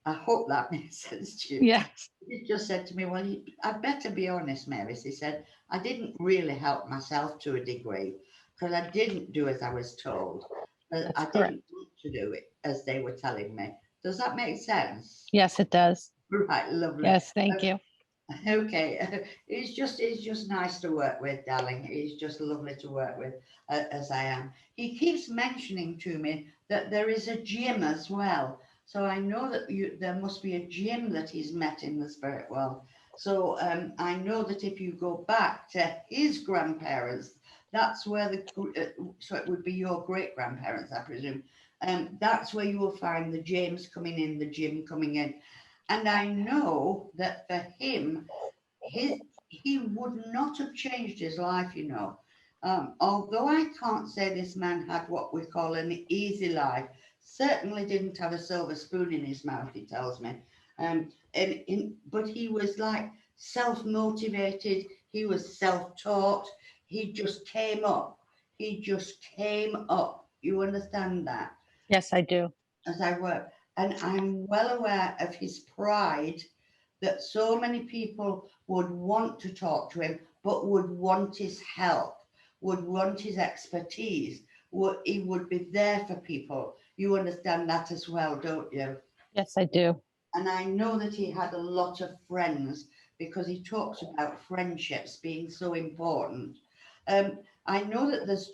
I hope that makes sense to you. Yes, He just said to me, well, I'd better be honest, Mavis. He said, I didn't really help myself to a degree, because I didn't do as I was told. That's I correct. didn't want to do it as they were telling me. Does that make sense? yes, it does. Right, lovely. Yes, thank you. Okay, it's just nice to work with, darling. It's just lovely to work with, as I am. He keeps mentioning to me that there is a gym as well. So I know that there must be a gym that he's met in the spirit world. So I know that if you go back to his grandparents, that's where so it would be your great grandparents, I presume. That's where you will find the James coming in, the gym coming in. And I know that for him, he would not have changed his life, although I can't say this man had what we call an easy life. Certainly didn't have a silver spoon in his mouth, he tells me. But he was like self-motivated. He was self-taught. He just came up. You understand that? Yes, I do. As I work. And I'm well aware of his pride, that so many people would want to talk to him, but would want his help, would want his expertise. He would be there for people. You understand that as well, don't you? Yes, I do. And I know that he had a lot of friends, because he talks about friendships being so important. I know that there's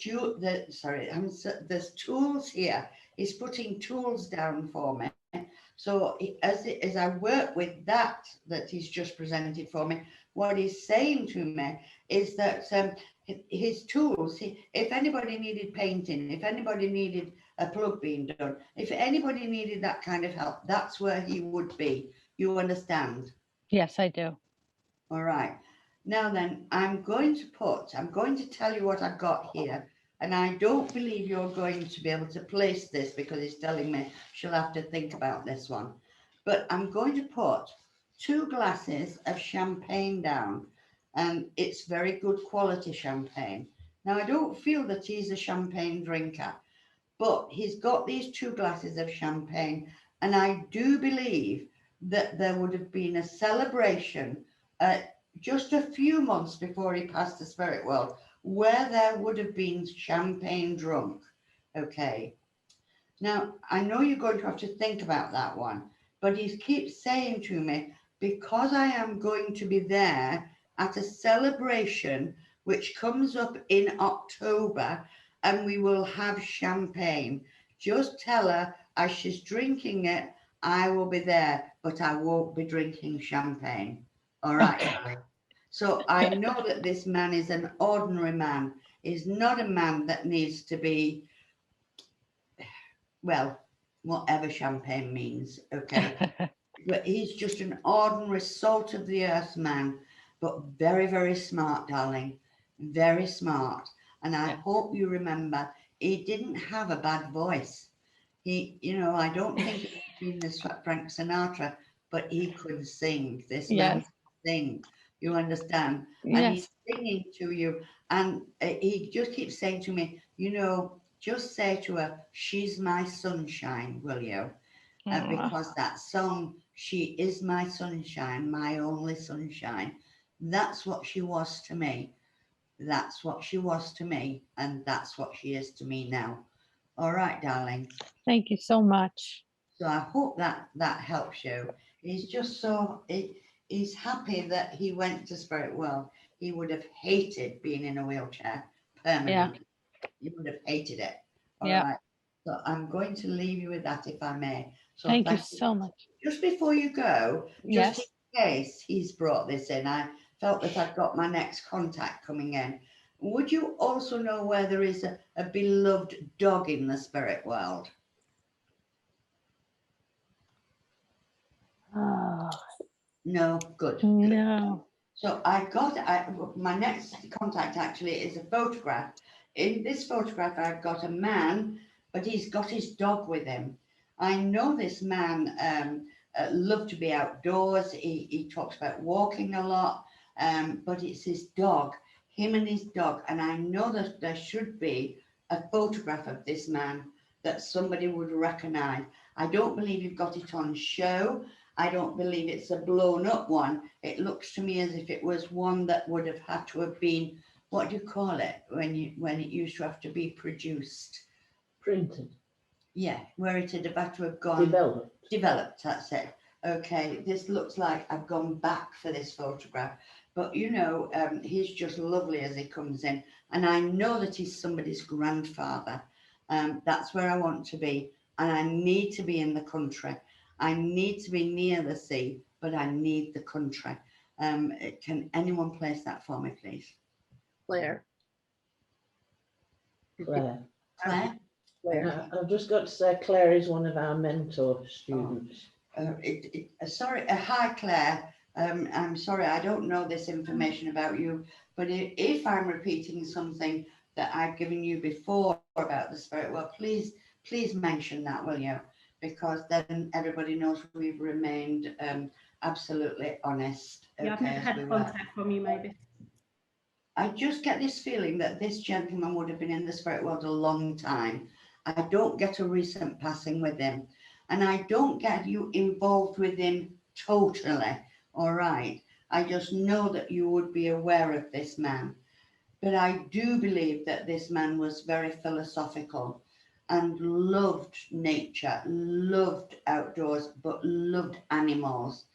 tools here. He's putting tools down for me. So as I work with that he's just presented for me, what he's saying to me is that his tools, if anybody needed painting, if anybody needed a plug being done, if anybody needed that kind of help, that's where he would be. You understand? Yes, I do. All right. Now then, I'm going to tell you what I've got here. And I don't believe you're going to be able to place this, because he's telling me she'll have to think about this one. But I'm going to put 2 glasses of champagne down, and it's very good quality champagne. Now, I don't feel that he's a champagne drinker, but he's got these 2 glasses of champagne, and I do believe that there would have been a celebration just a few months before he passed the spirit world, where there would have been champagne drunk. Okay. Now, I know you're going to have to think about that one, but he keeps saying to me, because I am going to be there at a celebration which comes up in October and we will have champagne. Just tell her as she's drinking it, I will be there, but I won't be drinking champagne. All right, Okay. darling. So I know that this man is an ordinary man. He's not a man that needs to be, well, whatever champagne means, okay? But he's just an ordinary salt of the earth man, but very, very smart, darling. Very smart. And I Yeah. hope you remember, he didn't have a bad voice. He, I don't think he's been this Frank Sinatra, but he could sing. This man Yes. could sing. You understand? And Yes. he's singing to you. And he just keeps saying to me, just say to her, she's my sunshine, will you? Aw. Because that song, she is my sunshine, my only sunshine. That's what she was to me. That's what she was to me. And that's what she is to me now. All right, darling. Thank you so much. So I hope that helps you. He's just he's happy that he went to spirit world. He would have hated being in a wheelchair permanently. He would have hated it. All Yeah. right. So I'm going to leave you with that if I may. So Thank you thank you. so much. Just before you go, just Yes. in case he's brought this in, I felt that I've got my next contact coming in. Would you also know where there is a beloved dog in the spirit world? Oh, No, good. no. So my next contact actually is a photograph. In this photograph, I've got a man, but he's got his dog with him. I know this man loved to be outdoors. He talks about walking a lot, but it's his dog, him and his dog. And I know that there should be a photograph of this man that somebody would recognize. I don't believe you've got it on show. I don't believe it's a blown up one. It looks to me as if it was one that would have had to have been, what do you call it, when it used to have to be produced? Printed, Yeah, where it had had to have gone. developed. That's it. Okay, this looks like I've gone back for this photograph. But he's just lovely as he comes in. And I know that he's somebody's grandfather. That's where I want to be. And I need to be in the country. I need to be near the sea, but I need the country. Can anyone place that for me, please? Claire. Claire. Claire? Claire. I've just got to say, Claire is one of our mentor students. Sorry, hi Claire. I'm sorry, I don't know this information about you, but if I'm repeating something that I've given you before about the spirit world, please mention that, will you? Because then everybody knows we've remained absolutely honest. Yeah, I've never had contact from you, Mavis. I just get this feeling that this gentleman would have been in the spirit world a long time. I don't get a recent passing with him, and I don't get you involved with him totally. All right. I just know that you would be aware of this man. But I do believe that this man was very philosophical and loved nature, loved outdoors, but loved animals.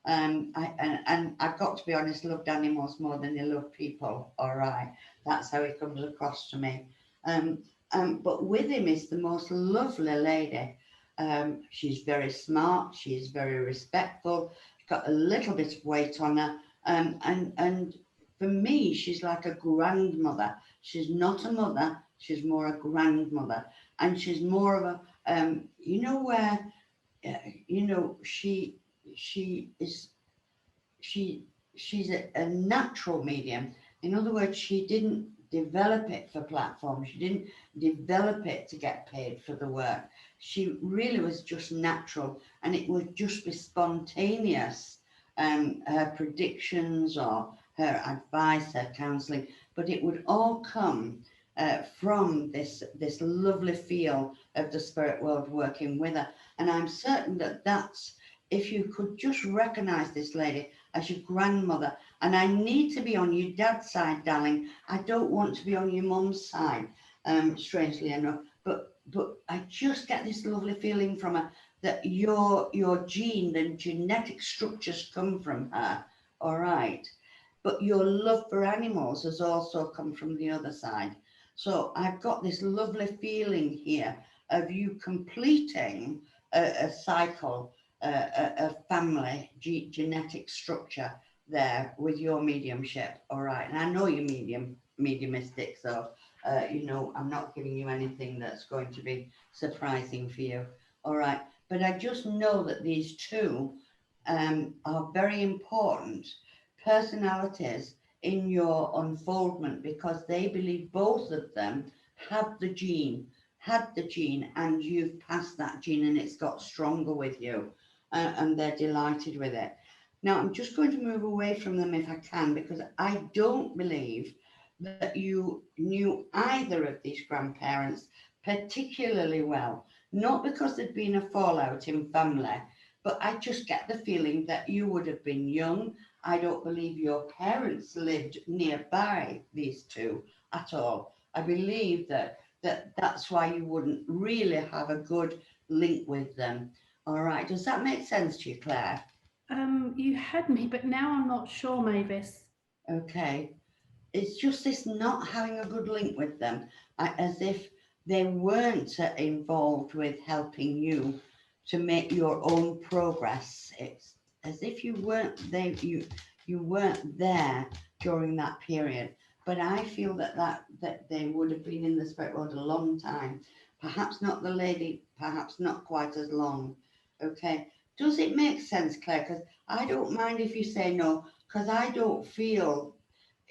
And I've got to be honest, loved animals more than he loved people. All right. That's how he comes across to me. But with him is the most lovely lady. She's very smart. She's very respectful. She's got a little bit of weight on her. And for me, she's like a grandmother. She's not a mother. She's more a grandmother. And she's more of a, she's a natural medium. In other words, she didn't develop it for platform. She didn't develop it to get paid for the work. She really was just natural, and it would just be spontaneous. Her predictions or her advice, her counselling, but it would all come from this lovely feel of the spirit world working with her. And I'm certain that that's, if you could just recognise this lady as your grandmother, And I need to be on your dad's side, darling. I don't want to be on your mum's side, strangely enough. But I just get this lovely feeling from her that your gene and genetic structures come from her, all right? But your love for animals has also come from the other side. So I've got this lovely feeling here of you completing a cycle, a family genetic structure there with your mediumship, all right? And I know you're mediumistic, so you know, I'm not giving you anything that's going to be surprising for you, all right? But I just know that these two are very important personalities in your unfoldment, because they believe both of them had the gene, and you've passed that gene and it's got stronger with you, and they're delighted with it. Now, I'm just going to move away from them if I can, because I don't believe that you knew either of these grandparents particularly well, not because there'd been a fallout in family, but I just get the feeling that you would have been young. I don't believe your parents lived nearby these two at all. I believe that's why you wouldn't really have a good link with them. All right, does that make sense to you, Claire? You had me, but now I'm not sure, Mavis. Okay. It's just this not having a good link with them, as if they weren't involved with helping you to make your own progress. It's as if you weren't there, you weren't there during that period. But I feel that they would have been in the spirit world a long time. Perhaps not the lady, perhaps not quite as long. Okay. Does it make sense, Claire? Because I don't mind if you say no, because I don't feel,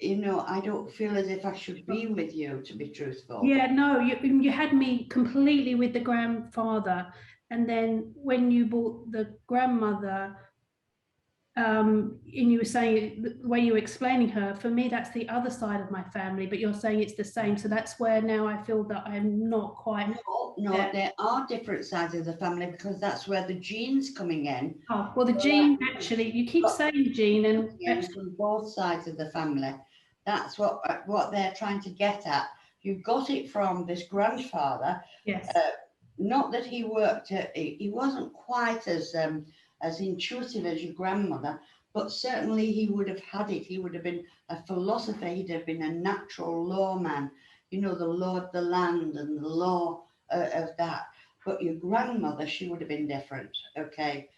you know, I don't feel as if I should be with you, to be truthful. Yeah, no, you had me completely with the grandfather, and then when you brought the grandmother, and you were saying the way you were explaining her, for me that's the other side of my family, but you're saying it's the same, so that's where now I feel that I'm not quite. No, there are different sides of the family, because that's where the gene's coming in. Oh, well, the gene, actually, you keep saying gene, and Genes from both sides of the family. That's what they're trying to get at. You got it from this grandfather. yes, Not that he worked, he wasn't quite as intuitive as your grandmother, but certainly he would have had it. He would have been a philosopher. He'd have been a natural lawman, you know, the law of the land and the law of that. But your grandmother, she would have been different, okay?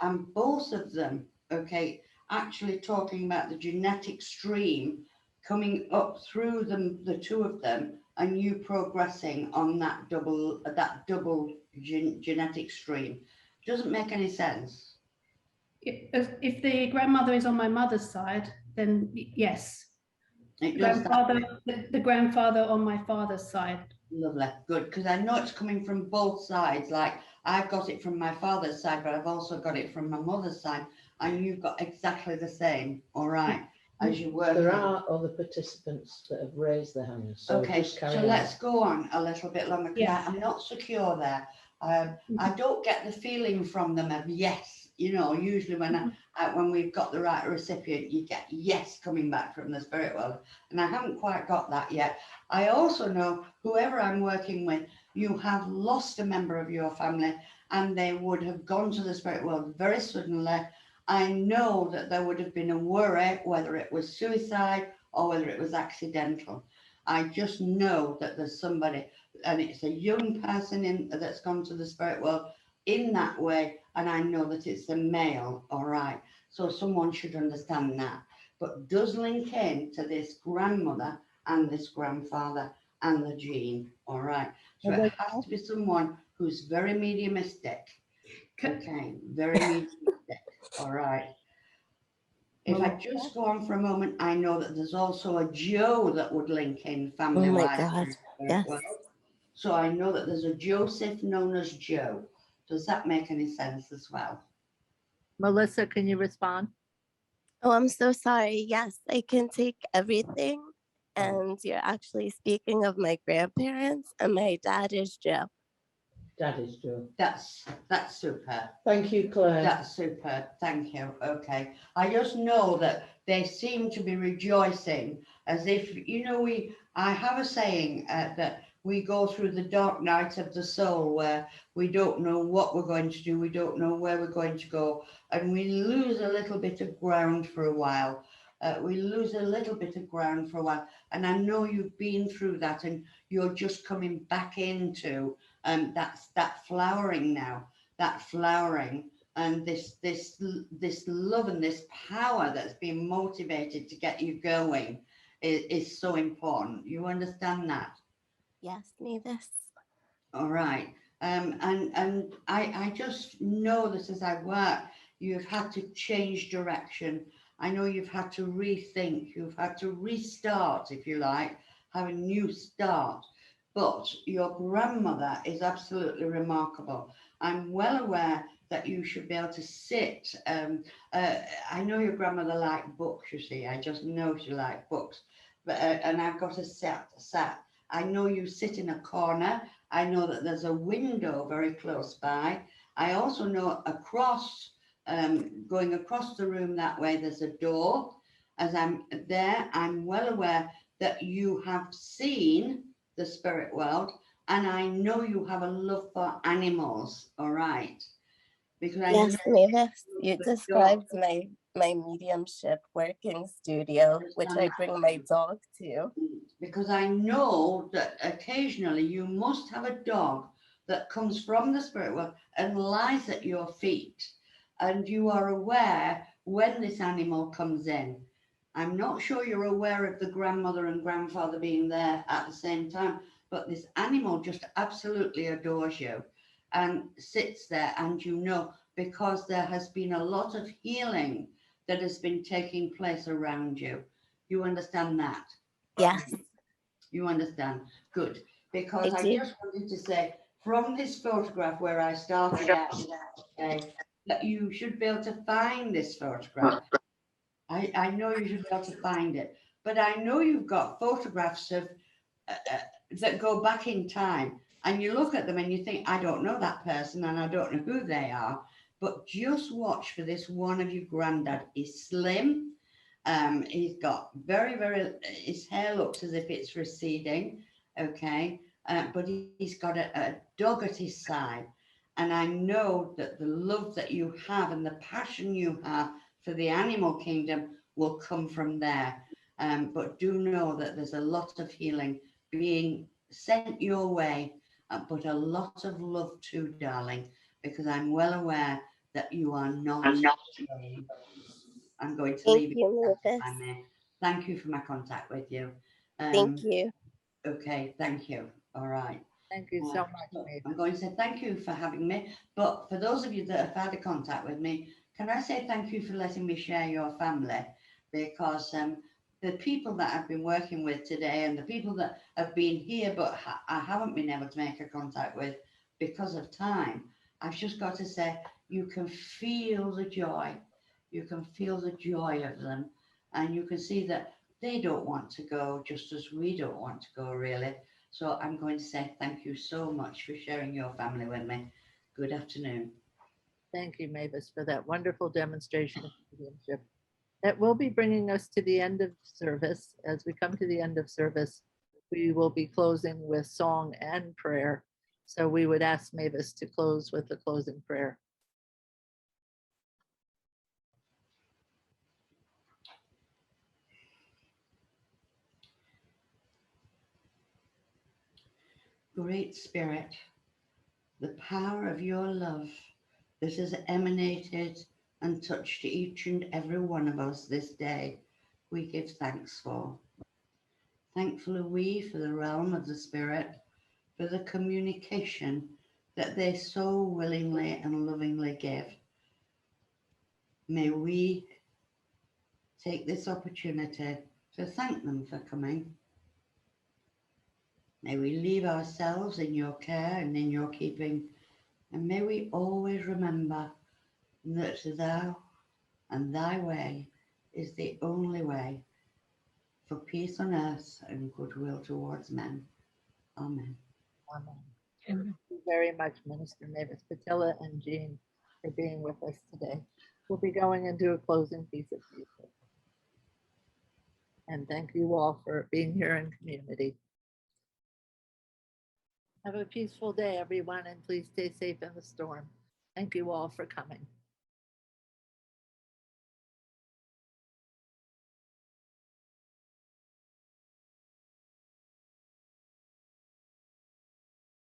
And both of them, okay, actually talking about the genetic stream coming up through them, the two of them, and you progressing on that double genetic stream. Doesn't make any sense. if the grandmother is on my mother's side, then yes. It does The grandfather on my father's side. Lovely, good, because I know it's coming from both sides. Like, I've got it from my father's side, but I've also got it from my mother's side, and you've got exactly the same, all right, as you work. There are other participants that have raised their hands, so Okay, just carry so on. let's go on a little bit longer, because Yeah. I'm not secure there. I don't get the feeling from them of yes. You know, usually when when we've got the right recipient, you get yes coming back from the spirit world, and I haven't quite got that yet. I also know whoever I'm working with, you have lost a member of your family, and they would have gone to the spirit world very suddenly. I know that there would have been a worry, whether it was suicide or whether it was accidental. I just know that there's somebody, and it's a young person that's gone to the spirit world in that way, and I know that it's a male, all right? So someone should understand that. But does link in to this grandmother and this grandfather and the gene, all right? So it has to be someone who's very mediumistic. Okay, very mediumistic, all right? If I just go on for a moment, I know that there's also a Joe that would link in family-wise. Oh my God, yes. So I know that there's a Joseph known as Joe. Does that make any sense as well? Melissa, can you respond? Oh, I'm so sorry. Yes, I can take everything. And you're actually speaking of my grandparents, and my dad is Joe. Daddy's true. That's super. Thank you, Claire. That's super. Thank you. Okay. I just know that they seem to be rejoicing as if, you know, I have a saying that we go through the dark night of the soul where we don't know what we're going to do. We don't know where we're going to go. And we lose a little bit of ground for a while. We lose a little bit of ground for a while. And I know you've been through that and you're just coming back into that flowering now. That flowering and this love and this power that's being motivated to get you going is so important. You understand that? Yes, Mavis. All right. And I just know that as I work, you've had to change direction. I know you've had to rethink, you've had to restart, if you like, have a new start. But your grandmother is absolutely remarkable. I'm well aware that you should be able to sit. I know your grandmother liked books, you see. I just know she liked books. But and I've got a sat. I know you sit in a corner. I know that there's a window very close by. I also know going across the room that way, there's a door. As I'm there, I'm well aware that you have seen the spirit world, and I know you have a love for animals, all right? Because I Yes, know Mavis. You the described my mediumship working studio, which I bring my dog to. because I know that occasionally you must have a dog that comes from the spirit world and lies at your feet, and you are aware when this animal comes in. I'm not sure you're aware of the grandmother and grandfather being there at the same time, but this animal just absolutely adores you and sits there, and you know, because there has been a lot of healing that has been taking place around you. You understand that? Yes, You understand? Good. Because I I do. just wanted to say, from this photograph where I started out, okay, that you should be able to find this photograph. I know you should be able to find it, but I know you've got photographs of that go back in time, and you look at them and you think, I don't know that person and I don't know who they are, but just watch for this one of your granddad. He's slim. He's got his hair looks as if it's receding, okay, but he's got a dog at his side. And I know that the love that you have and the passion you have for the animal kingdom will come from there. But do know that there's a lot of healing being sent your way, but a lot of love too, darling, because I'm well aware that you are not alone. I'm going to Thank leave it you, at that, if Mavis. I may. Thank you for my contact with you. Thank you. Okay, thank you. All right. Thank you so much, So Mavis. I'm going to say thank you for having me. But for those of you that have had a contact with me, can I say thank you for letting me share your family? Because the people that I've been working with today and the people that have been here but I haven't been able to make a contact with because of time, I've just got to say, you can feel the joy. You can feel the joy of them. And you can see that they don't want to go just as we don't want to go, really. So I'm going to say thank you so much for sharing your family with me. Good afternoon. Thank you, Mavis, for that wonderful demonstration of mediumship. That will be bringing us to the end of service. As we come to the end of service, we will be closing with song and prayer. So we would ask Mavis to close with the closing prayer. Great Spirit, the power of your love that has emanated and touched each and every one of us this day, we give thanks for. Thankful are we for the realm of the Spirit, for the communication that they so willingly and lovingly give. May we take this opportunity to thank them for coming. May we leave ourselves in your care and in your keeping, and may we always remember that thou and thy way is the only way for peace on earth and goodwill towards men. Amen. Amen. Amen. very much, Minister Mavis Pittilla and Jean, for being with us today. We'll be going into a closing piece of music. And thank you all for being here in community. Have a peaceful day, everyone, and please stay safe in the storm. Thank you all for coming.